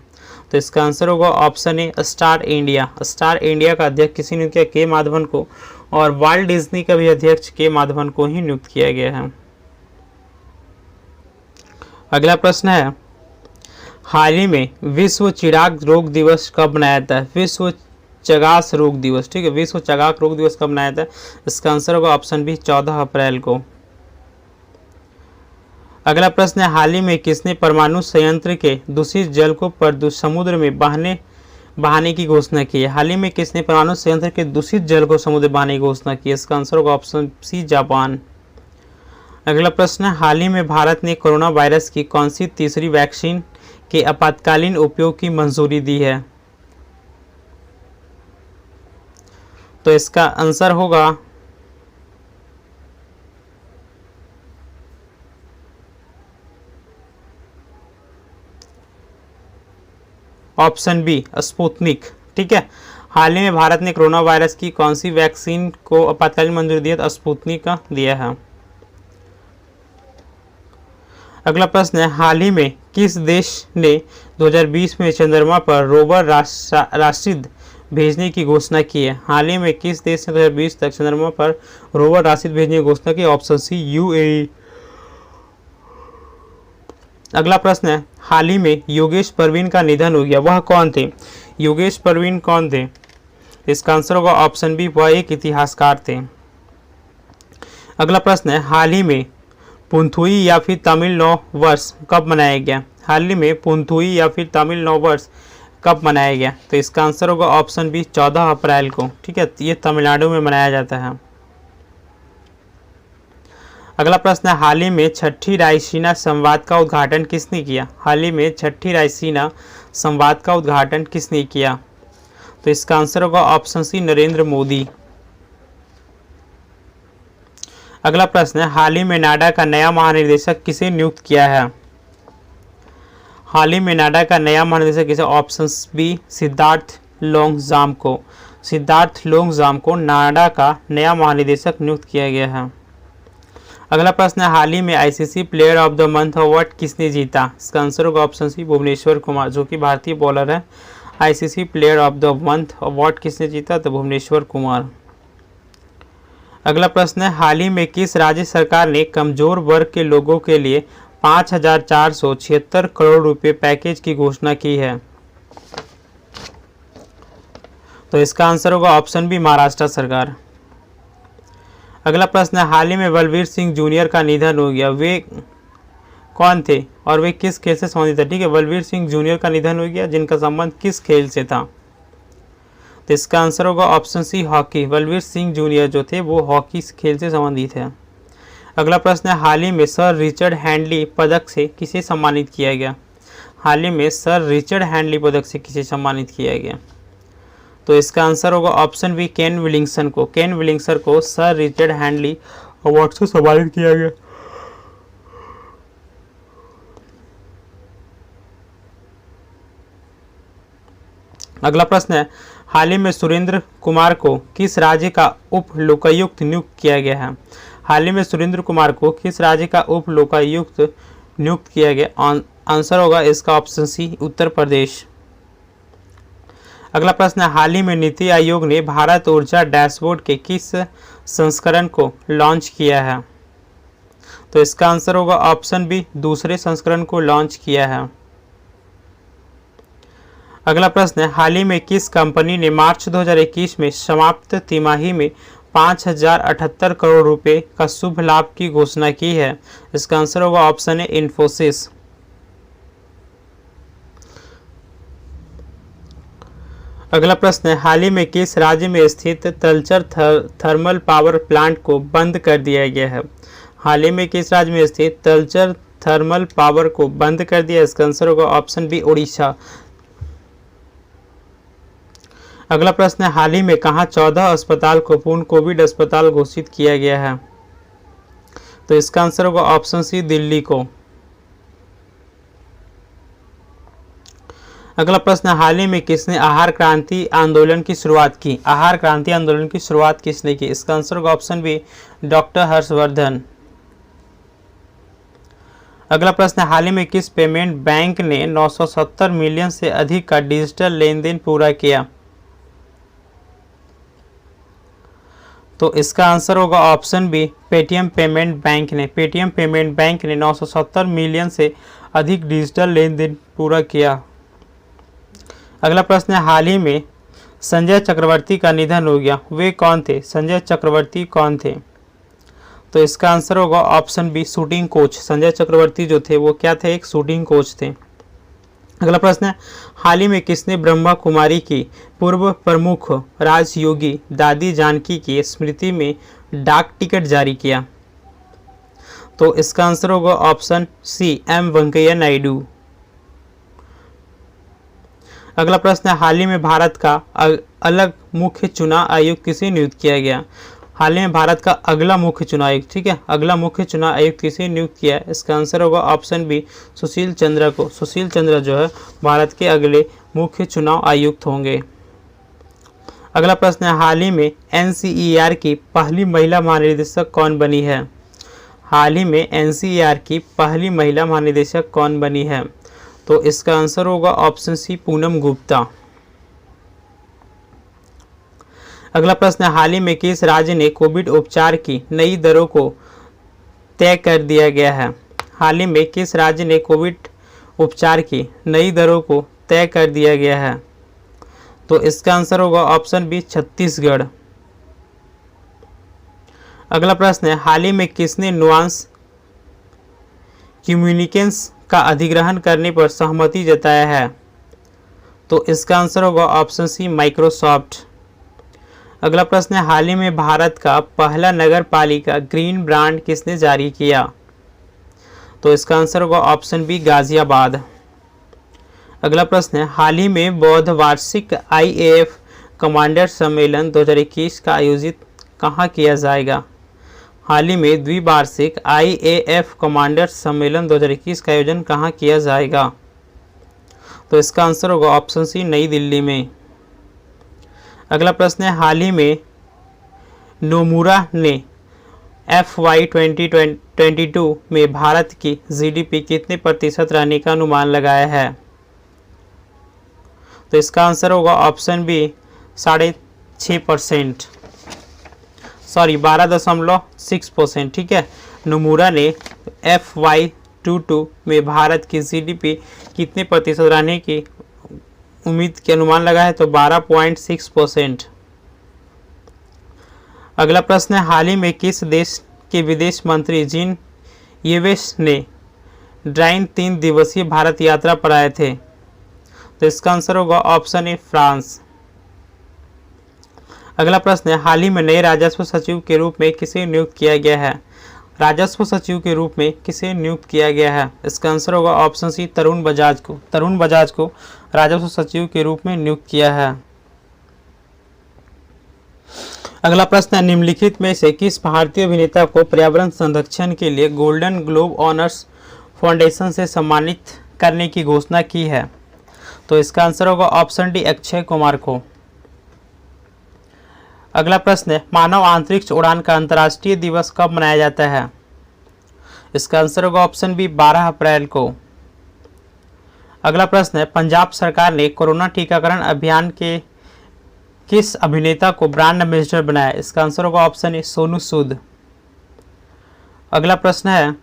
तो इसका आंसर होगा option A, star India. Star India का अध्यक्ष किसी ने किया? के माधवन को। और वाल्ट डिज्नी का भी अध्यक्ष के माधवन को ही नियुक्त किया गया है। अगला प्रश्न है, हाल ही में विश्व चिराग रोग दिवस कब मनाया जाता है? विश्व चगास रोग दिवस। ठीक है, विश्व चगाक रोग दिवस कब मनाया जाता है? इसका आंसर होगा ऑप्शन बी, 14 अप्रैल को। अगला प्रश्न है, हाल ही में किसने परमाणु संयंत्र के दूषित जल को समुद्र में बहाने की घोषणा की है? हाल ही में किसने परमाणु संयंत्र के दूषित जल को समुद्र में बहाने की घोषणा की है? इसका आंसर होगा ऑप्शन सी, जापान। अगला प्रश्न है, हाल ही में भारत ने कोरोना वायरस की कौन सी तीसरी वैक्सीन के आपातकालीन उपयोग की मंजूरी दी है? तो इसका आंसर होगा ऑप्शन बी, स्पुतनिक। ठीक है, हाल ही में भारत ने कोरोना वायरस की कौन सी वैक्सीन को आपातकालीन मंजूरी दी है? तो स्पुतनिक का दिया है। अगला प्रश्न है, हाल ही में किस देश ने 2020 में चंद्रमा पर रोवर राशिद भेजने की घोषणा की है? हाल ही में किस देश ने 2020 तक चंद्रमा पर रोवर राशिद भेजने की घोषणा की? Option C, UAE. अगला प्रश्न है, हाल ही में योगेश परवीन का निधन हो गया, वह कौन थे? योगेश परवीन कौन थे? इसका आंसर होगा ऑप्शन बी, वह एक इतिहासकार थे। अगला प्रश्न है, हाल ही में पुंथुई या फिर तमिल नव वर्ष कब मनाया गया? हाल ही में पुंथुई या फिर तमिल नव वर्ष कब मनाया गया? तो इसका आंसर होगा ऑप्शन बी, 14 अप्रैल को। ठीक है, ये तमिलनाडु में मनाया जाता है। अगला प्रश्न है, हाल ही में छठी रायसीना संवाद का उद्घाटन किसने किया? हाल ही में छठी रायसीना संवाद का उद्घाटन किसने किया? तो इसका आंसर होगा ऑप्शन सी, नरेंद्र मोदी। अगला प्रश्न है, हाल ही में नाडा का नया महानिदेशक किसे नियुक्त किया है? हाल ही में नाडा का नया महानिदेशक किसे? ऑप्शन बी सिद्धार्थ लोंगजाम को। सिद्धार्थ लोंगजाम को नाडा का नया महानिदेशक नियुक्त किया गया है। अगला प्रश्न है, हाल ही में ICC player of the month award किसने जीता? इसका आंसर होगा ऑप्शन सी भुवनेश्वर कुमार, जो कि भारतीय बॉलर है। ICC player of the month award किसने जीता? तो भुवनेश्वर कुमार। अगला प्रश्न है, हाल ही में किस राज्य सरकार ने कमजोर वर्ग के लोगों के लिए 5,476 करोड़ रुपए पैकेज की घोषणा की है? तो इसका आंसर होगा ऑप्शन बी महाराष्ट्र सरकार। अगला प्रश्न है, हाल ही में बलवीर सिंह जूनियर का निधन हो गया, वे कौन थे और वे किस खेल से संबंधित थे? ठीक है, बलवीर सिंह जूनियर का निधन हो गया, जिनका संबंध किस खेल से था? तो इसका आंसर होगा option C hockey. Balbir Singh junior जो थे वो हॉकी खेल से संबंधित है। अगला प्रश्न है, हाल ही में सर रिचर्ड हैंडली पदक से किसे सम्मानित किया गया? हाल ही में सर रिचर्ड हैंडली पदक से किसे सम्मानित किया गया? तो इसका आंसर होगा ऑप्शन बी केन विलिंगसन को। केन विलिंगसन को सर रिचर्ड हैंडली अवार्ड से सम्मानित किया गया। अगला प्रश्न है, हाल ही में सुरेंद्र कुमार को किस राज्य का उप लोकायुक्त नियुक्त किया गया है? हाल ही में सुरेंद्र कुमार को किस राज्य का उप लोकायुक्त नियुक्त किया गया? आंसर होगा इसका ऑप्शन सी उत्तर प्रदेश। अगला प्रश्न है, हाल ही में नीति आयोग ने भारत ऊर्जा डैशबोर्ड के किस संस्करण को लॉन्च किया है? तो इसका आंसर होगा ऑप्शन बी दूसरे संस्करण को लॉन्च किया है। अगला प्रश्न है, हाल ही में किस कंपनी ने मार्च 2021 में समाप्त तिमाही में 5,078 करोड़ रुपए का शुभ लाभ की घोषणा की है? इसका आंसर होगा ऑप्शन ए इन्फोसिस। अगला प्रश्न है, हाल ही में किस राज्य में स्थित तलचर थर्मल पावर प्लांट को बंद कर दिया गया है? हाल ही में किस राज्य में स्थित तलचर थर्मल पावर को बंद कर दिया? इसका आंसर होगा ऑप्शन बी उड़ीसा। अगला प्रश्न है, हाल ही में कहाँ 14 अस्पताल को पूर्ण कोविड अस्पताल घोषित किया गया है? तो इसका आंसर होगा ऑप्शन सी दिल्ली को। अगला प्रश्न, हाल ही में किसने आहार क्रांति आंदोलन की शुरुआत की? आहार क्रांति आंदोलन की शुरुआत किसने की? इसका आंसर होगा ऑप्शन बी डॉक्टर हर्षवर्धन। अगला प्रश्न, हाल ही में किस पेमेंट बैंक ने 970 मिलियन से अधिक का डिजिटल लेन देन पूरा किया? तो इसका आंसर होगा option B Paytm payment bank ने। पेटीएम पेमेंट बैंक ने 970 मिलियन से अधिक डिजिटल लेन देन पूरा किया। अगला प्रश्न है, हाल ही में संजय चक्रवर्ती का निधन हो गया, वे कौन थे? संजय चक्रवर्ती कौन थे? तो इसका आंसर होगा option B shooting coach. Sanjay Chakraborty जो थे वो क्या थे? एक शूटिंग कोच थे। अगला प्रश्न है, हाल ही में किसने ब्रह्मा कुमारी की पूर्व प्रमुख राजयोगी दादी जानकी की स्मृति में डाक टिकट जारी किया? तो इसका आंसर होगा option C M Venkaiah Naidu. अगला प्रश्न है, हाल ही में भारत का अलग मुख्य चुनाव आयुक्त किसे नियुक्त किया गया? हाल ही में भारत का अगला मुख्य चुनाव आयुक्त, ठीक है, अगला मुख्य चुनाव आयुक्त किसे नियुक्त किया है? इसका आंसर होगा ऑप्शन बी सुशील चंद्रा को। सुशील चंद्रा जो है भारत के अगले मुख्य चुनाव आयुक्त होंगे। अगला प्रश्न है, हाल ही में एनसीईआर की पहली महिला महानिदेशक कौन बनी है? हाल ही में एनसीईआर की पहली महिला महानिदेशक कौन बनी है? तो इसका आंसर होगा ऑप्शन सी पूनम गुप्ता। अगला प्रश्न है, हाल ही में किस राज्य ने कोविड उपचार की नई दरों को तय कर दिया गया है? हाल ही में किस राज्य ने कोविड उपचार की नई दरों को तय कर दिया गया है? तो इसका आंसर होगा ऑप्शन बी छत्तीसगढ़। अगला प्रश्न है, हाल ही में किसने नुआंस कम्युनिकेशंस का अधिग्रहण करने पर सहमति जताया है? तो इसका आंसर होगा ऑप्शन सी माइक्रोसॉफ्ट। अगला प्रश्न है, हाल ही में भारत का पहला नगर पालिका ग्रीन ब्रांड किसने जारी किया? तो इसका आंसर होगा ऑप्शन बी गाजियाबाद। अगला प्रश्न है, हाल ही में बौद्ध वार्षिक IAF कमांडर सम्मेलन 2021 का आयोजित कहाँ किया जाएगा? हाल ही में द्विवार्षिक IAF कमांडर सम्मेलन 2021 का आयोजन कहाँ किया जाएगा? तो इसका आंसर होगा ऑप्शन सी, नई दिल्ली में। अगला प्रश्न है, हाल ही में नोमुरा ने FY 2022 में भारत की GDP कितने प्रतिशत रहने का अनुमान लगाया है? तो इसका आंसर होगा ऑप्शन बी, 6.5%, सॉरी 12.6%। ठीक है, नोमुरा ने FY 22 में भारत की GDP कितने प्रतिशत रहने की उम्मीद के अनुमान लगा है? तो 12.6%। अगला प्रश्न है, हाल ही में किस देश के विदेश मंत्री जीन येवेस ने ड्राइन 3 दिवसीय भारत यात्रा पर आए थे? तो इसका आंसर होगा ऑप्शन ए, फ्रांस। अगला प्रश्न है, हाल ही में नए राजस्व सचिव के रूप में किसे नियुक्त किया गया है? राजस्व सचिव के रूप में किसे नियुक्त किया गया है? इसका आंसर होगा ऑप्शन सी, तरुण बजाज को। तरुण बजाज को राजस्व सचिव के रूप में नियुक्त किया है। अगला प्रश्न है, निम्नलिखित में से किस भारतीय अभिनेता को पर्यावरण संरक्षण के लिए गोल्डन ग्लोब ऑनर्स फाउंडेशन से सम्मानित करने की घोषणा की है? तो इसका आंसर होगा ऑप्शन डी, अक्षय कुमार को। अगला प्रश्न है, मानव अंतरिक्ष उड़ान का अंतर्राष्ट्रीय दिवस कब मनाया जाता है? इसका आंसर होगा ऑप्शन बी, 12 अप्रैल को। अगला प्रश्न है, पंजाब सरकार ने कोरोना टीकाकरण अभियान के किस अभिनेता को ब्रांड एम्बेसडर बनाया? इसका आंसर होगा ऑप्शन ए, सोनू सूद। अगला प्रश्न है,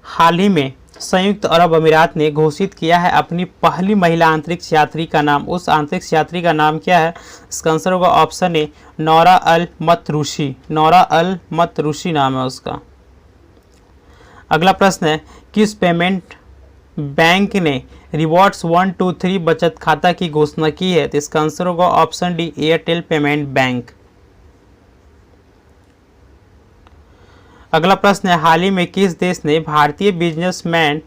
हाल ही में संयुक्त अरब अमीरात ने घोषित किया है अपनी पहली महिला अंतरिक्ष यात्री का नाम। उस अंतरिक्ष यात्री का नाम क्या है? इसका आंसर होगा ऑप्शन ए, नौरा अल मतरूशी। नौरा अल मतरूशी नाम है उसका। अगला प्रश्न है, किस पेमेंट बैंक ने रिवॉर्ड्स 123 बचत खाता की घोषणा की है? तो इसका आंसर होगा option D, Airtel payment bank. अगला प्रश्न है, हाल ही में किस देश ने भारतीय businessman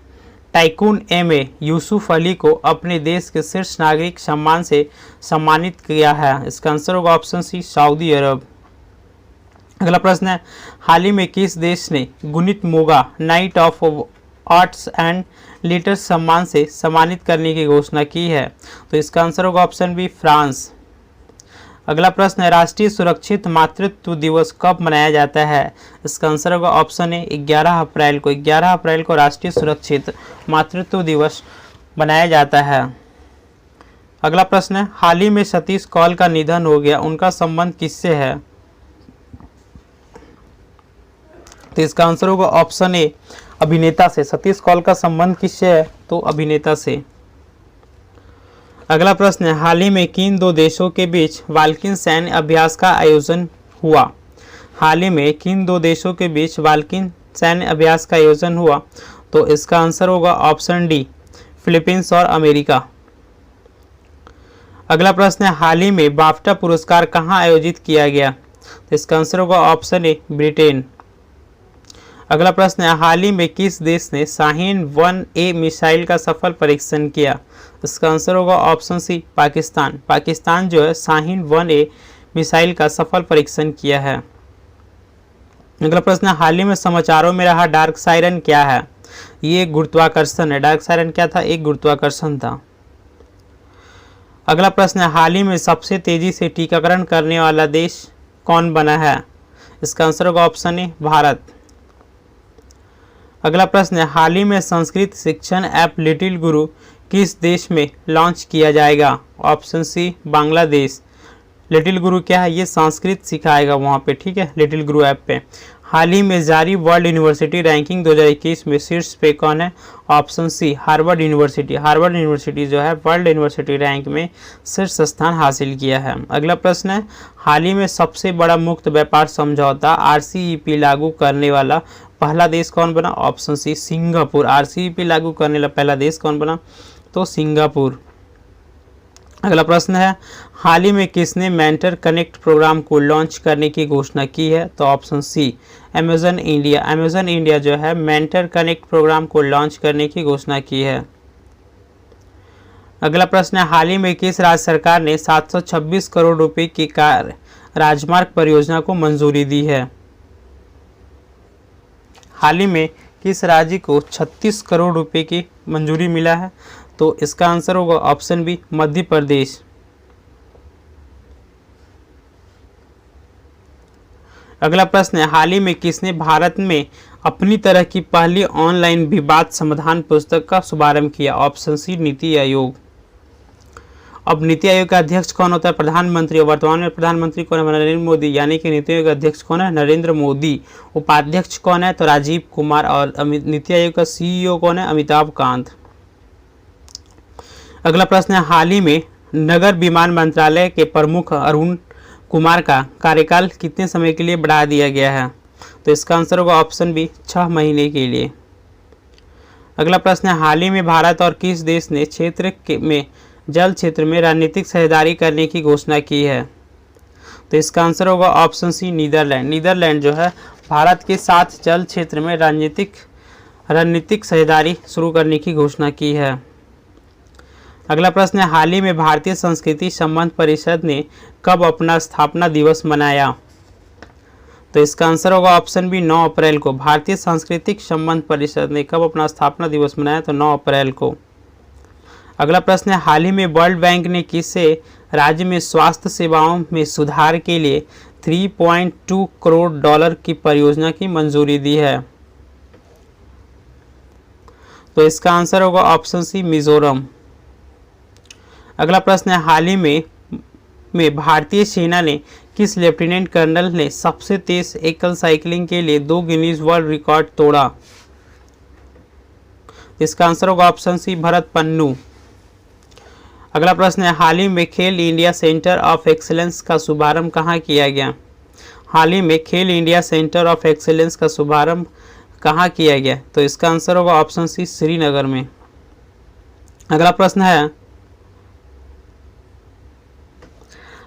tycoon MA Yusuf Ali को अपने देश के शीर्ष नागरिक सम्मान से सम्मानित किया है? इसका आंसर होगा ऑप्शन सी, सऊदी अरब। अगला प्रश्न है, हाल ही में किस देश ने Guneet Monga knight of arts and literature सम्मान से सम्मानित करने की घोषणा की है? तो इसका आंसर होगा ऑप्शन बी, फ्रांस। अगला प्रश्न है, राष्ट्रीय सुरक्षित मातृत्व दिवस कब मनाया जाता है? इसका आंसर होगा ऑप्शन ए, 11 अप्रैल को। 11 अप्रैल को राष्ट्रीय सुरक्षित मातृत्व दिवस मनाया जाता है। अगला प्रश्न है, हाल ही में सतीश कौल का निधन हो गया, उनका संबंध किससे है? तो इसका आंसर होगा ऑप्शन ए, अभिनेता से। सतीश कौल का संबंध किससे है? तो अभिनेता से। अगला प्रश्न है, हाल ही में किन 2 देशों के बीच बाल्किन सैन्य अभ्यास का आयोजन हुआ? हाल ही में किन 2 देशों के बीच बाल्किन सैन्य अभ्यास का आयोजन हुआ? तो इसका आंसर होगा ऑप्शन डी, फिलीपींस और अमेरिका। अगला प्रश्न है, हाल ही में बाफ्टा पुरस्कार कहाँ आयोजित किया गया? तो इसका आंसर होगा ऑप्शन ए, ब्रिटेन। अगला प्रश्न है, हाल ही में किस देश ने शाहीन 1A मिसाइल का सफल परीक्षण किया? इसका आंसर होगा ऑप्शन सी, पाकिस्तान। पाकिस्तान जो है शाहीन 1A मिसाइल का सफल परीक्षण किया है। अगला प्रश्न है, हाल ही में समाचारों में रहा डार्क सायरन क्या है? ये गुरुत्वाकर्षण है। डार्क सायरन क्या था? एक गुरुत्वाकर्षण था। अगला प्रश्न है, हाल ही में सबसे तेजी से टीकाकरण करने वाला देश कौन बना है? इसका आंसर होगा ऑप्शन ए, भारत। अगला प्रश्न है, हाल ही में संस्कृत शिक्षण ऐप लिटिल गुरु किस देश में लॉन्च किया जाएगा? Option C, Bangladesh. लिटिल गुरु क्या है? ये संस्कृत सिखाएगा वहाँ पे। ठीक है, लिटिल गुरु ऐप पे। हाल ही में जारी वर्ल्ड यूनिवर्सिटी रैंकिंग 2021 में शीर्ष पे कौन है? Option C, Harvard university. Harvard university जो है वर्ल्ड यूनिवर्सिटी रैंक में शीर्ष स्थान हासिल किया है। अगला प्रश्न है, हाल ही में सबसे बड़ा मुक्त व्यापार समझौता RCEP लागू करने वाला पहला देश कौन बना? Option C, Singapore. RCEP लागू करने वाला पहला देश कौन बना? तो सिंगापुर। अगला प्रश्न है, हाल ही में किसने मेंटर कनेक्ट प्रोग्राम को लॉन्च करने की घोषणा की है? तो option C, Amazon India. Amazon India जो है मेंटर कनेक्ट प्रोग्राम को लॉन्च करने की घोषणा की है। अगला प्रश्न है, हाल ही में किस राज्य सरकार ने 726 करोड़ रुपए की कार राजमार्ग परियोजना को मंजूरी दी है? हाल ही में किस राज्य को 36 करोड़ रुपए की मंजूरी मिला है? तो इसका आंसर होगा ऑप्शन बी, मध्य प्रदेश। अगला प्रश्न है, हाल ही में किसने भारत में अपनी तरह की पहली ऑनलाइन विवाद समाधान पुस्तक का शुभारंभ किया? ऑप्शन सी, नीति आयोग। अब नीति आयोग का अध्यक्ष कौन होता है? प्रधानमंत्री। वर्तमान में प्रधानमंत्री कौन है? नरेंद्र मोदी। यानी कि नीति आयोग का अध्यक्ष कौन है? नरेंद्र मोदी। उपाध्यक्ष कौन है? तो राजीव कुमार। और नीति आयोग का सीईओ कौन है? अमिताभ कांत। अगला प्रश्न है, हाल ही में नगर विमान मंत्रालय के प्रमुख अरुण कुमार का कार्यकाल कितने समय के लिए बढ़ा दिया गया है? तो इसका आंसर होगा ऑप्शन बी, 6 महीने के लिए। अगला प्रश्न है, हाल ही में भारत और किस देश ने जल क्षेत्र में रणनीतिक साझेदारी करने की घोषणा की है? तो इसका आंसर होगा ऑप्शन सी, नीदरलैंड। नीदरलैंड जो है भारत के साथ जल क्षेत्र में रणनीतिक साझेदारी शुरू करने की घोषणा की है। अगला प्रश्न है, हाल ही में भारतीय संस्कृति संबंध परिषद ने कब अपना स्थापना दिवस मनाया? तो इसका आंसर होगा ऑप्शन बी, 9 अप्रैल को। भारतीय सांस्कृतिक संबंध परिषद ने कब अपना स्थापना दिवस मनाया? तो 9 अप्रैल को। अगला प्रश्न है, हाल ही में वर्ल्ड बैंक ने किसे राज्य में स्वास्थ्य सेवाओं में सुधार के लिए 3.2 करोड़ डॉलर की परियोजना की मंजूरी दी है? तो इसका आंसर होगा ऑप्शन सी, मिजोरम। अगला प्रश्न है, हाल ही में भारतीय सेना ने किस लेफ्टिनेंट कर्नल ने सबसे तेज एकल साइकिलिंग के लिए 2 गिनीज वर्ल्ड रिकॉर्ड तोड़ा? इसका आंसर होगा ऑप्शन सी, भरत पन्नू। अगला प्रश्न है, हाल ही में खेल इंडिया सेंटर ऑफ एक्सीलेंस का शुभारंभ कहाँ किया गया? हाल ही में खेल इंडिया सेंटर ऑफ एक्सीलेंस का शुभारंभ कहाँ किया गया? तो इसका आंसर होगा ऑप्शन सी, श्रीनगर में। अगला प्रश्न है,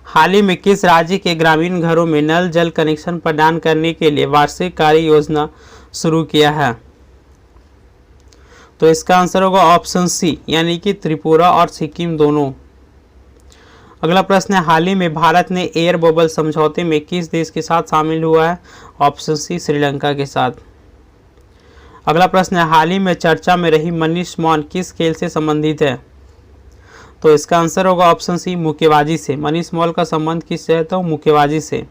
हाल ही में किस राज्य के ग्रामीण घरों में नल जल कनेक्शन प्रदान करने के लिए वार्षिक कार्य योजना शुरू किया है? तो इसका आंसर होगा ऑप्शन सी, यानी कि त्रिपुरा और सिक्किम दोनों। अगला प्रश्न है, हाल ही में भारत ने एयर बबल समझौते में किस देश के साथ शामिल हुआ है? ऑप्शन सी, श्रीलंका के साथ। अगला प्रश्न है, हाल ही में चर्चा में रही मनीष मौन किस खेल से संबंधित है? तो इसका आंसर होगा ऑप्शन सी, मुक्केबाजी से। मनीष मौन का संबंध किससे है? तो मुक्केबाजी से।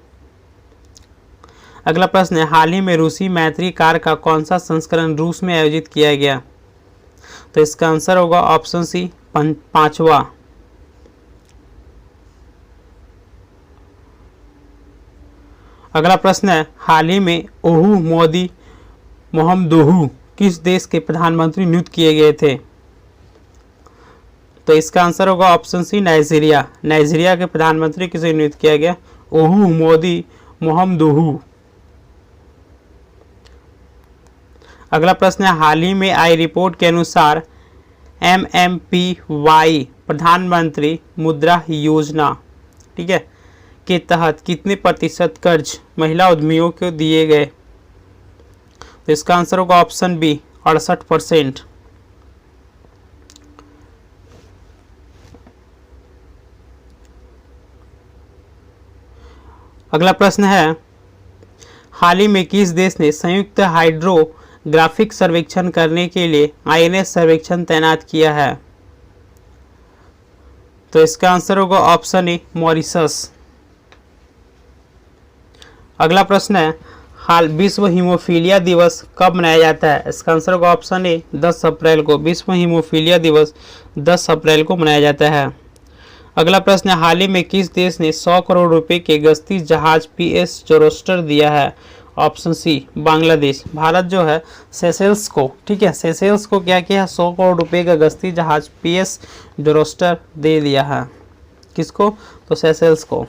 अगला प्रश्न है, हाल ही में रूसी मैत्री कार का कौन सा संस्करण रूस में आयोजित किया गया? तो इसका आंसर होगा ऑप्शन सी, 5वां। अगला प्रश्न है, हाल ही में ओहू मोदी मोहम्मदोहू किस देश के प्रधानमंत्री नियुक्त किए गए थे? तो इसका आंसर होगा ऑप्शन सी, नाइजीरिया। नाइजीरिया के प्रधानमंत्री किसे नियुक्त किया गया? ओहू मोदी मोहम्मदोहू। अगला प्रश्न है, हाल ही में आई रिपोर्ट के अनुसार MMPY प्रधानमंत्री मुद्रा योजना, ठीक है, के तहत कितने प्रतिशत कर्ज महिला उद्यमियों को दिए गए? तो इसका आंसर होगा ऑप्शन बी, 68%। अगला प्रश्न है, हाल ही में किस देश ने संयुक्त हाइड्रोग्राफिक सर्वेक्षण करने के लिए INS सर्वेक्षण तैनात किया है? तो इसका आंसर होगा ऑप्शन ए, मॉरिशस। अगला प्रश्न है, हाल विश्व हीमोफीलिया दिवस कब मनाया जाता है? इसका आंसर होगा ऑप्शन ए, 10 अप्रैल को। विश्व हीमोफीलिया दिवस 10 अप्रैल को मनाया जाता है। अगला प्रश्न है, हाल ही में किस देश ने 100 करोड़ रुपए के गश्ती जहाज PS जोरोस्टर दिया है? Option C, Bangladesh. भारत जो है सेशेल्स को, ठीक है, सेशेल्स को क्या किया? 100 करोड़ रुपए का गश्ती जहाज PS जोरोस्टर दे दिया है। किसको? तो सेशेल्स को।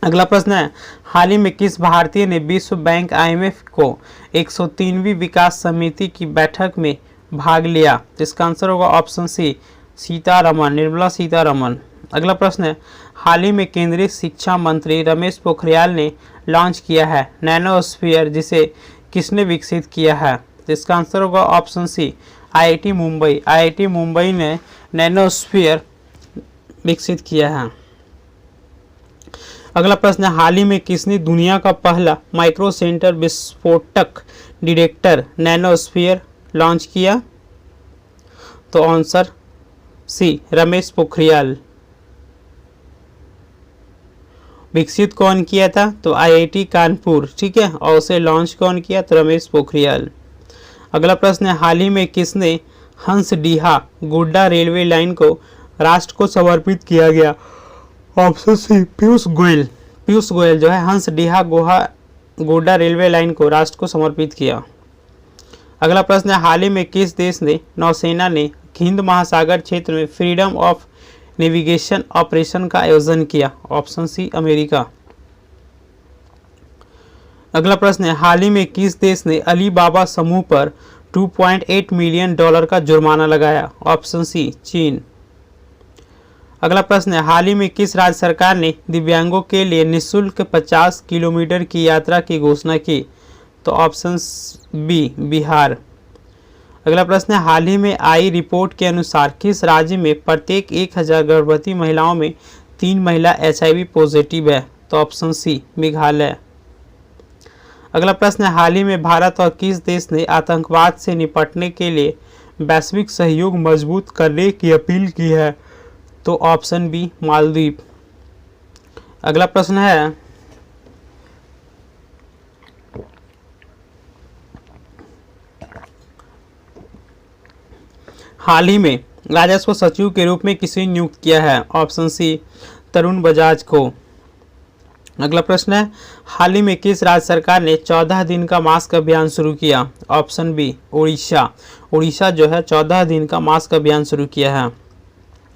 अगला प्रश्न है, हाल ही में किस भारतीय ने विश्व बैंक IMF को 103वीं विकास समिति की बैठक में भाग लिया? इसका आंसर होगा ऑप्शन सी, सीतारमन, निर्मला सीतारमन। अगला प्रश्न है, हाल ही में केंद्रीय शिक्षा मंत्री रमेश पोखरियाल ने लॉन्च किया है नैनोस्फीयर, जिसे किसने विकसित किया है? इसका आंसर होगा option C, IIT Mumbai. IIT Mumbai ने नैनोस्फीयर विकसित किया है। अगला प्रश्न है, हाल ही में किसने दुनिया का पहला माइक्रो सेंटर विस्फोटक डिटेक्टर नैनोस्फीयर लॉन्च किया? तो आंसर सी, रमेश पोखरियाल। विकसित कौन किया था? तो आईआईटी कानपुर, ठीक है। और उसे लॉन्च कौन किया? तो रमेश पोखरियाल। अगला प्रश्न है, हाल ही में किसने हंसडीहा गोड्डा रेलवे लाइन को राष्ट्र को समर्पित किया गया? Option C, Piyush Goyal. पीयूष गोयल जो है हंसडीहा गोड्डा रेलवे लाइन को राष्ट्र को समर्पित किया। अगला प्रश्न है, हाल ही में किस देश ने नौसेना ने हिंद महासागर क्षेत्र में फ्रीडम ऑफ नेविगेशन ऑपरेशन का आयोजन किया? Option C, America. अगला प्रश्न है, हाल ही में किस देश ने अलीबाबा समूह पर $2.8 मिलियन का जुर्माना लगाया? ऑप्शन सी, चीन। अगला प्रश्न है, हाल ही में किस राज्य सरकार ने दिव्यांगों के लिए निःशुल्क 50 किलोमीटर की यात्रा की घोषणा की? तो ऑप्शन बी, बिहार। अगला प्रश्न है, हाल ही में आई रिपोर्ट के अनुसार किस राज्य में प्रत्येक 1000 गर्भवती महिलाओं में 3 महिला HIV पॉजिटिव है? तो ऑप्शन सी, मेघालय। अगला प्रश्न है, हाल ही में भारत और किस देश ने आतंकवाद से निपटने के लिए वैश्विक सहयोग मजबूत करने की अपील की है? तो ऑप्शन बी, मालदीव। अगला प्रश्न है, हाल ही में राजस्व सचिव के रूप में किसे नियुक्त किया है? ऑप्शन सी, तरुण बजाज को। अगला प्रश्न है, हाल ही में किस राज्य सरकार ने 14 दिन का मास्क अभियान शुरू किया? Option B, Orissa. उड़ीसा जो है 14 दिन का मास्क अभियान शुरू किया है।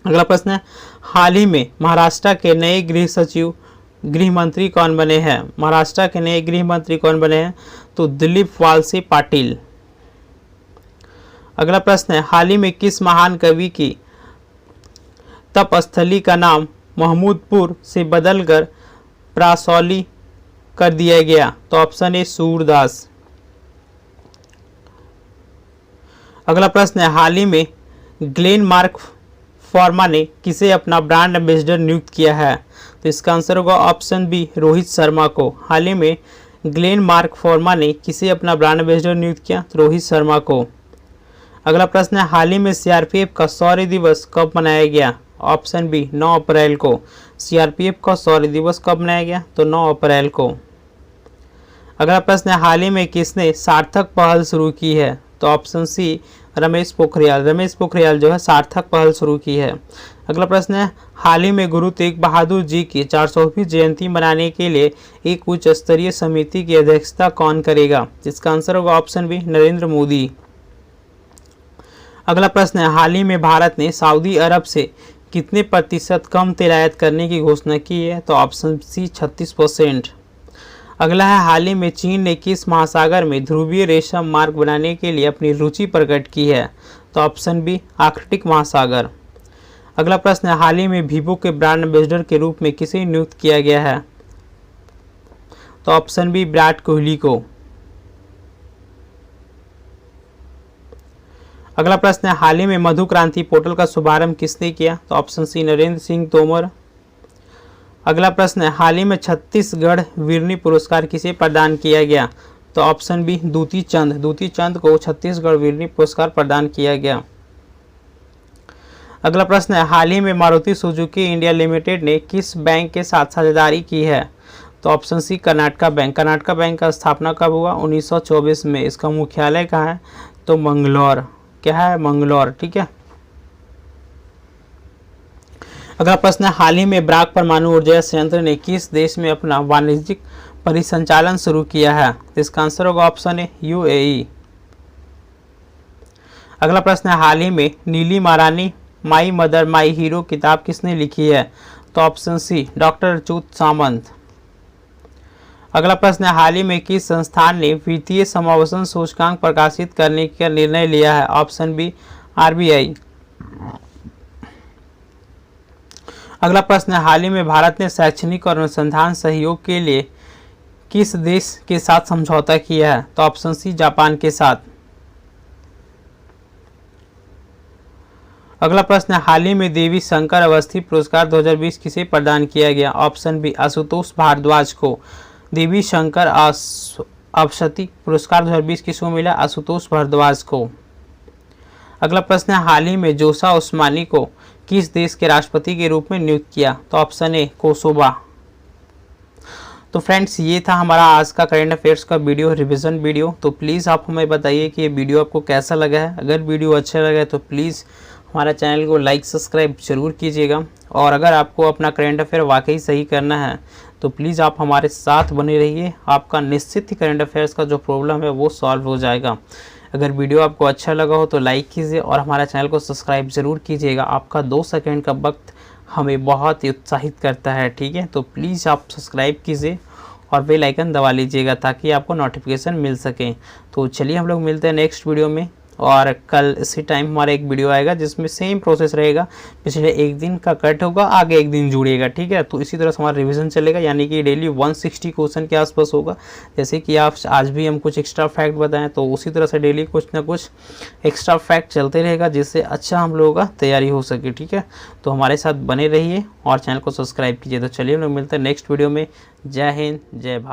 अगला प्रश्न है, हाल ही में महाराष्ट्र के नए गृह मंत्री कौन बने हैं? महाराष्ट्र के नए गृह मंत्री कौन बने हैं? तो दिलीप वालसे पाटिल। अगला प्रश्न है, हाल ही में किस महान कवि की तपस्थली का नाम महमूदपुर से बदलकर प्रासौली कर दिया गया? तो ऑप्शन ए, सूरदास। अगला प्रश्न है, हाल ही में ग्लेनमार्क फार्मा ने किसे अपना ब्रांड एम्बेसडर नियुक्त किया है? तो इसका आंसर होगा ऑप्शन बी, रोहित शर्मा को। हाल ही में ग्लेनमार्क फार्मा ने किसे अपना ब्रांड एम्बेसडर नियुक्त किया? तो रोहित शर्मा को। अगला प्रश्न है, हाल ही में सीआरपीएफ का शौर्य दिवस कब मनाया गया? ऑप्शन बी, 9 अप्रैल को। सीआरपीएफ का शौर्य दिवस कब मनाया गया? तो 9 अप्रैल को। अगला प्रश्न है, हाल ही में किसने सार्थक पहल शुरू की है? तो ऑप्शन सी, रमेश पोखरियाल। रमेश पोखरियाल जो है सार्थक पहल शुरू की है। अगला प्रश्न है, हाल ही में गुरु तेग बहादुर जी की 400वीं जयंती मनाने के लिए एक उच्च स्तरीय समिति की अध्यक्षता कौन करेगा? जिसका आंसर होगा ऑप्शन बी, नरेंद्र मोदी। अगला प्रश्न है, हाल ही में भारत ने सऊदी अरब से कितने प्रतिशत कम तेल आयात करने की घोषणा की है? तो ऑप्शन सी, 36%। अगला है, हाल ही में चीन ने किस महासागर में ध्रुवीय रेशम मार्ग बनाने के लिए अपनी रुचि प्रकट की है? तो ऑप्शन बी, आर्कटिक महासागर। अगला प्रश्न है, हाल ही में वीवो के ब्रांड एम्बेसडर के रूप में किसे नियुक्त किया गया है? तो ऑप्शन बी, विराट कोहली को। अगला प्रश्न है, हाल ही में मधु क्रांति पोर्टल का शुभारंभ किसने किया? तो ऑप्शन सी, नरेंद्र सिंह तोमर। अगला प्रश्न है, हाल ही में छत्तीसगढ़ वीरनी पुरस्कार किसे प्रदान किया गया? तो ऑप्शन बी, दूती चंद। दूती चंद को छत्तीसगढ़ वीरनी पुरस्कार प्रदान किया गया। अगला प्रश्न है, हाल ही में मारुति सुजुकी इंडिया लिमिटेड ने किस बैंक के साथ साझेदारी की है? तो option C, Karnataka bank. Karnataka bank का स्थापना कब हुआ? 1924 में। इसका मुख्यालय कहाँ है? तो मंगलौर। क्या है? मंगलौर, ठीक है। अगला प्रश्न है, हाल ही में ब्राक परमाणु ऊर्जा संयंत्र ने किस देश में अपना वाणिज्यिक परिसंचालन शुरू किया है? तो इसका आंसर होगा ऑप्शन ए, यूएई। अगला प्रश्न है, हाल ही में नीली महारानी माई मदर माई हीरो किताब किसने लिखी है? तो ऑप्शन सी, डॉक्टर अच्युत सामंत। अगला प्रश्न है, हाल ही में किस संस्थान ने वित्तीय समावेशन सूचकांक प्रकाशित करने का निर्णय लिया है? Option B, RBI. अगला प्रश्न है, हाल ही में भारत ने शैक्षणिक और अनुसंधान सहयोग के लिए किस देश के साथ समझौता किया है? तो ऑप्शन सी, जापान के साथ। अगला प्रश्न है, हाल ही में देवी शंकर अवस्थी पुरस्कार 2020 किसे प्रदान किया गया? ऑप्शन बी आशुतोष भारद्वाज को। देवी शंकर अवस्थी पुरस्कार 2020 किसको मिला? आशुतोष भारद्वाज को। अगला प्रश्न है, हाल ही में जोशा उस्मानी को किस देश के राष्ट्रपति के रूप में नियुक्त किया? तो ऑप्शन ए कोसोवा। तो फ्रेंड्स, ये था हमारा आज का करंट अफेयर्स का वीडियो, रिवीजन वीडियो। तो प्लीज़ आप हमें बताइए कि ये वीडियो आपको कैसा लगा है। अगर वीडियो अच्छा लगा है तो प्लीज़ हमारा चैनल को लाइक सब्सक्राइब जरूर कीजिएगा। और अगर आपको अपना करंट अफेयर वाकई सही करना है तो प्लीज़ आप हमारे साथ बने रहिए। आपका निश्चित ही करंट अफेयर्स का जो प्रॉब्लम है वो सॉल्व हो जाएगा। अगर वीडियो आपको अच्छा लगा हो तो लाइक कीजिए और हमारा चैनल को सब्सक्राइब ज़रूर कीजिएगा। आपका 2 सेकंड का वक्त हमें बहुत ही उत्साहित करता है, ठीक है। तो प्लीज़ आप सब्सक्राइब कीजिए और बेल आइकन दबा लीजिएगा ताकि आपको नोटिफिकेशन मिल सके। तो चलिए हम लोग मिलते हैं नेक्स्ट वीडियो में। और कल इसी टाइम हमारा एक वीडियो आएगा जिसमें सेम प्रोसेस रहेगा। पिछले एक दिन का कट होगा, आगे एक दिन जुड़ेगा, ठीक है। तो इसी तरह से हमारा रिवीजन चलेगा, यानी कि डेली 160 क्वेश्चन के आसपास होगा। जैसे कि आप आज भी हम कुछ एक्स्ट्रा फैक्ट बताएं, तो उसी तरह से डेली कुछ ना कुछ एक्स्ट्रा फैक्ट चलते रहेगा जिससे अच्छा हम लोगों का तैयारी हो सके, ठीक है। तो हमारे साथ बने रहिए और चैनल को सब्सक्राइब कीजिए। तो चलिए हम लोग मिलते हैं नेक्स्ट वीडियो में। जय हिंद, जय भारत।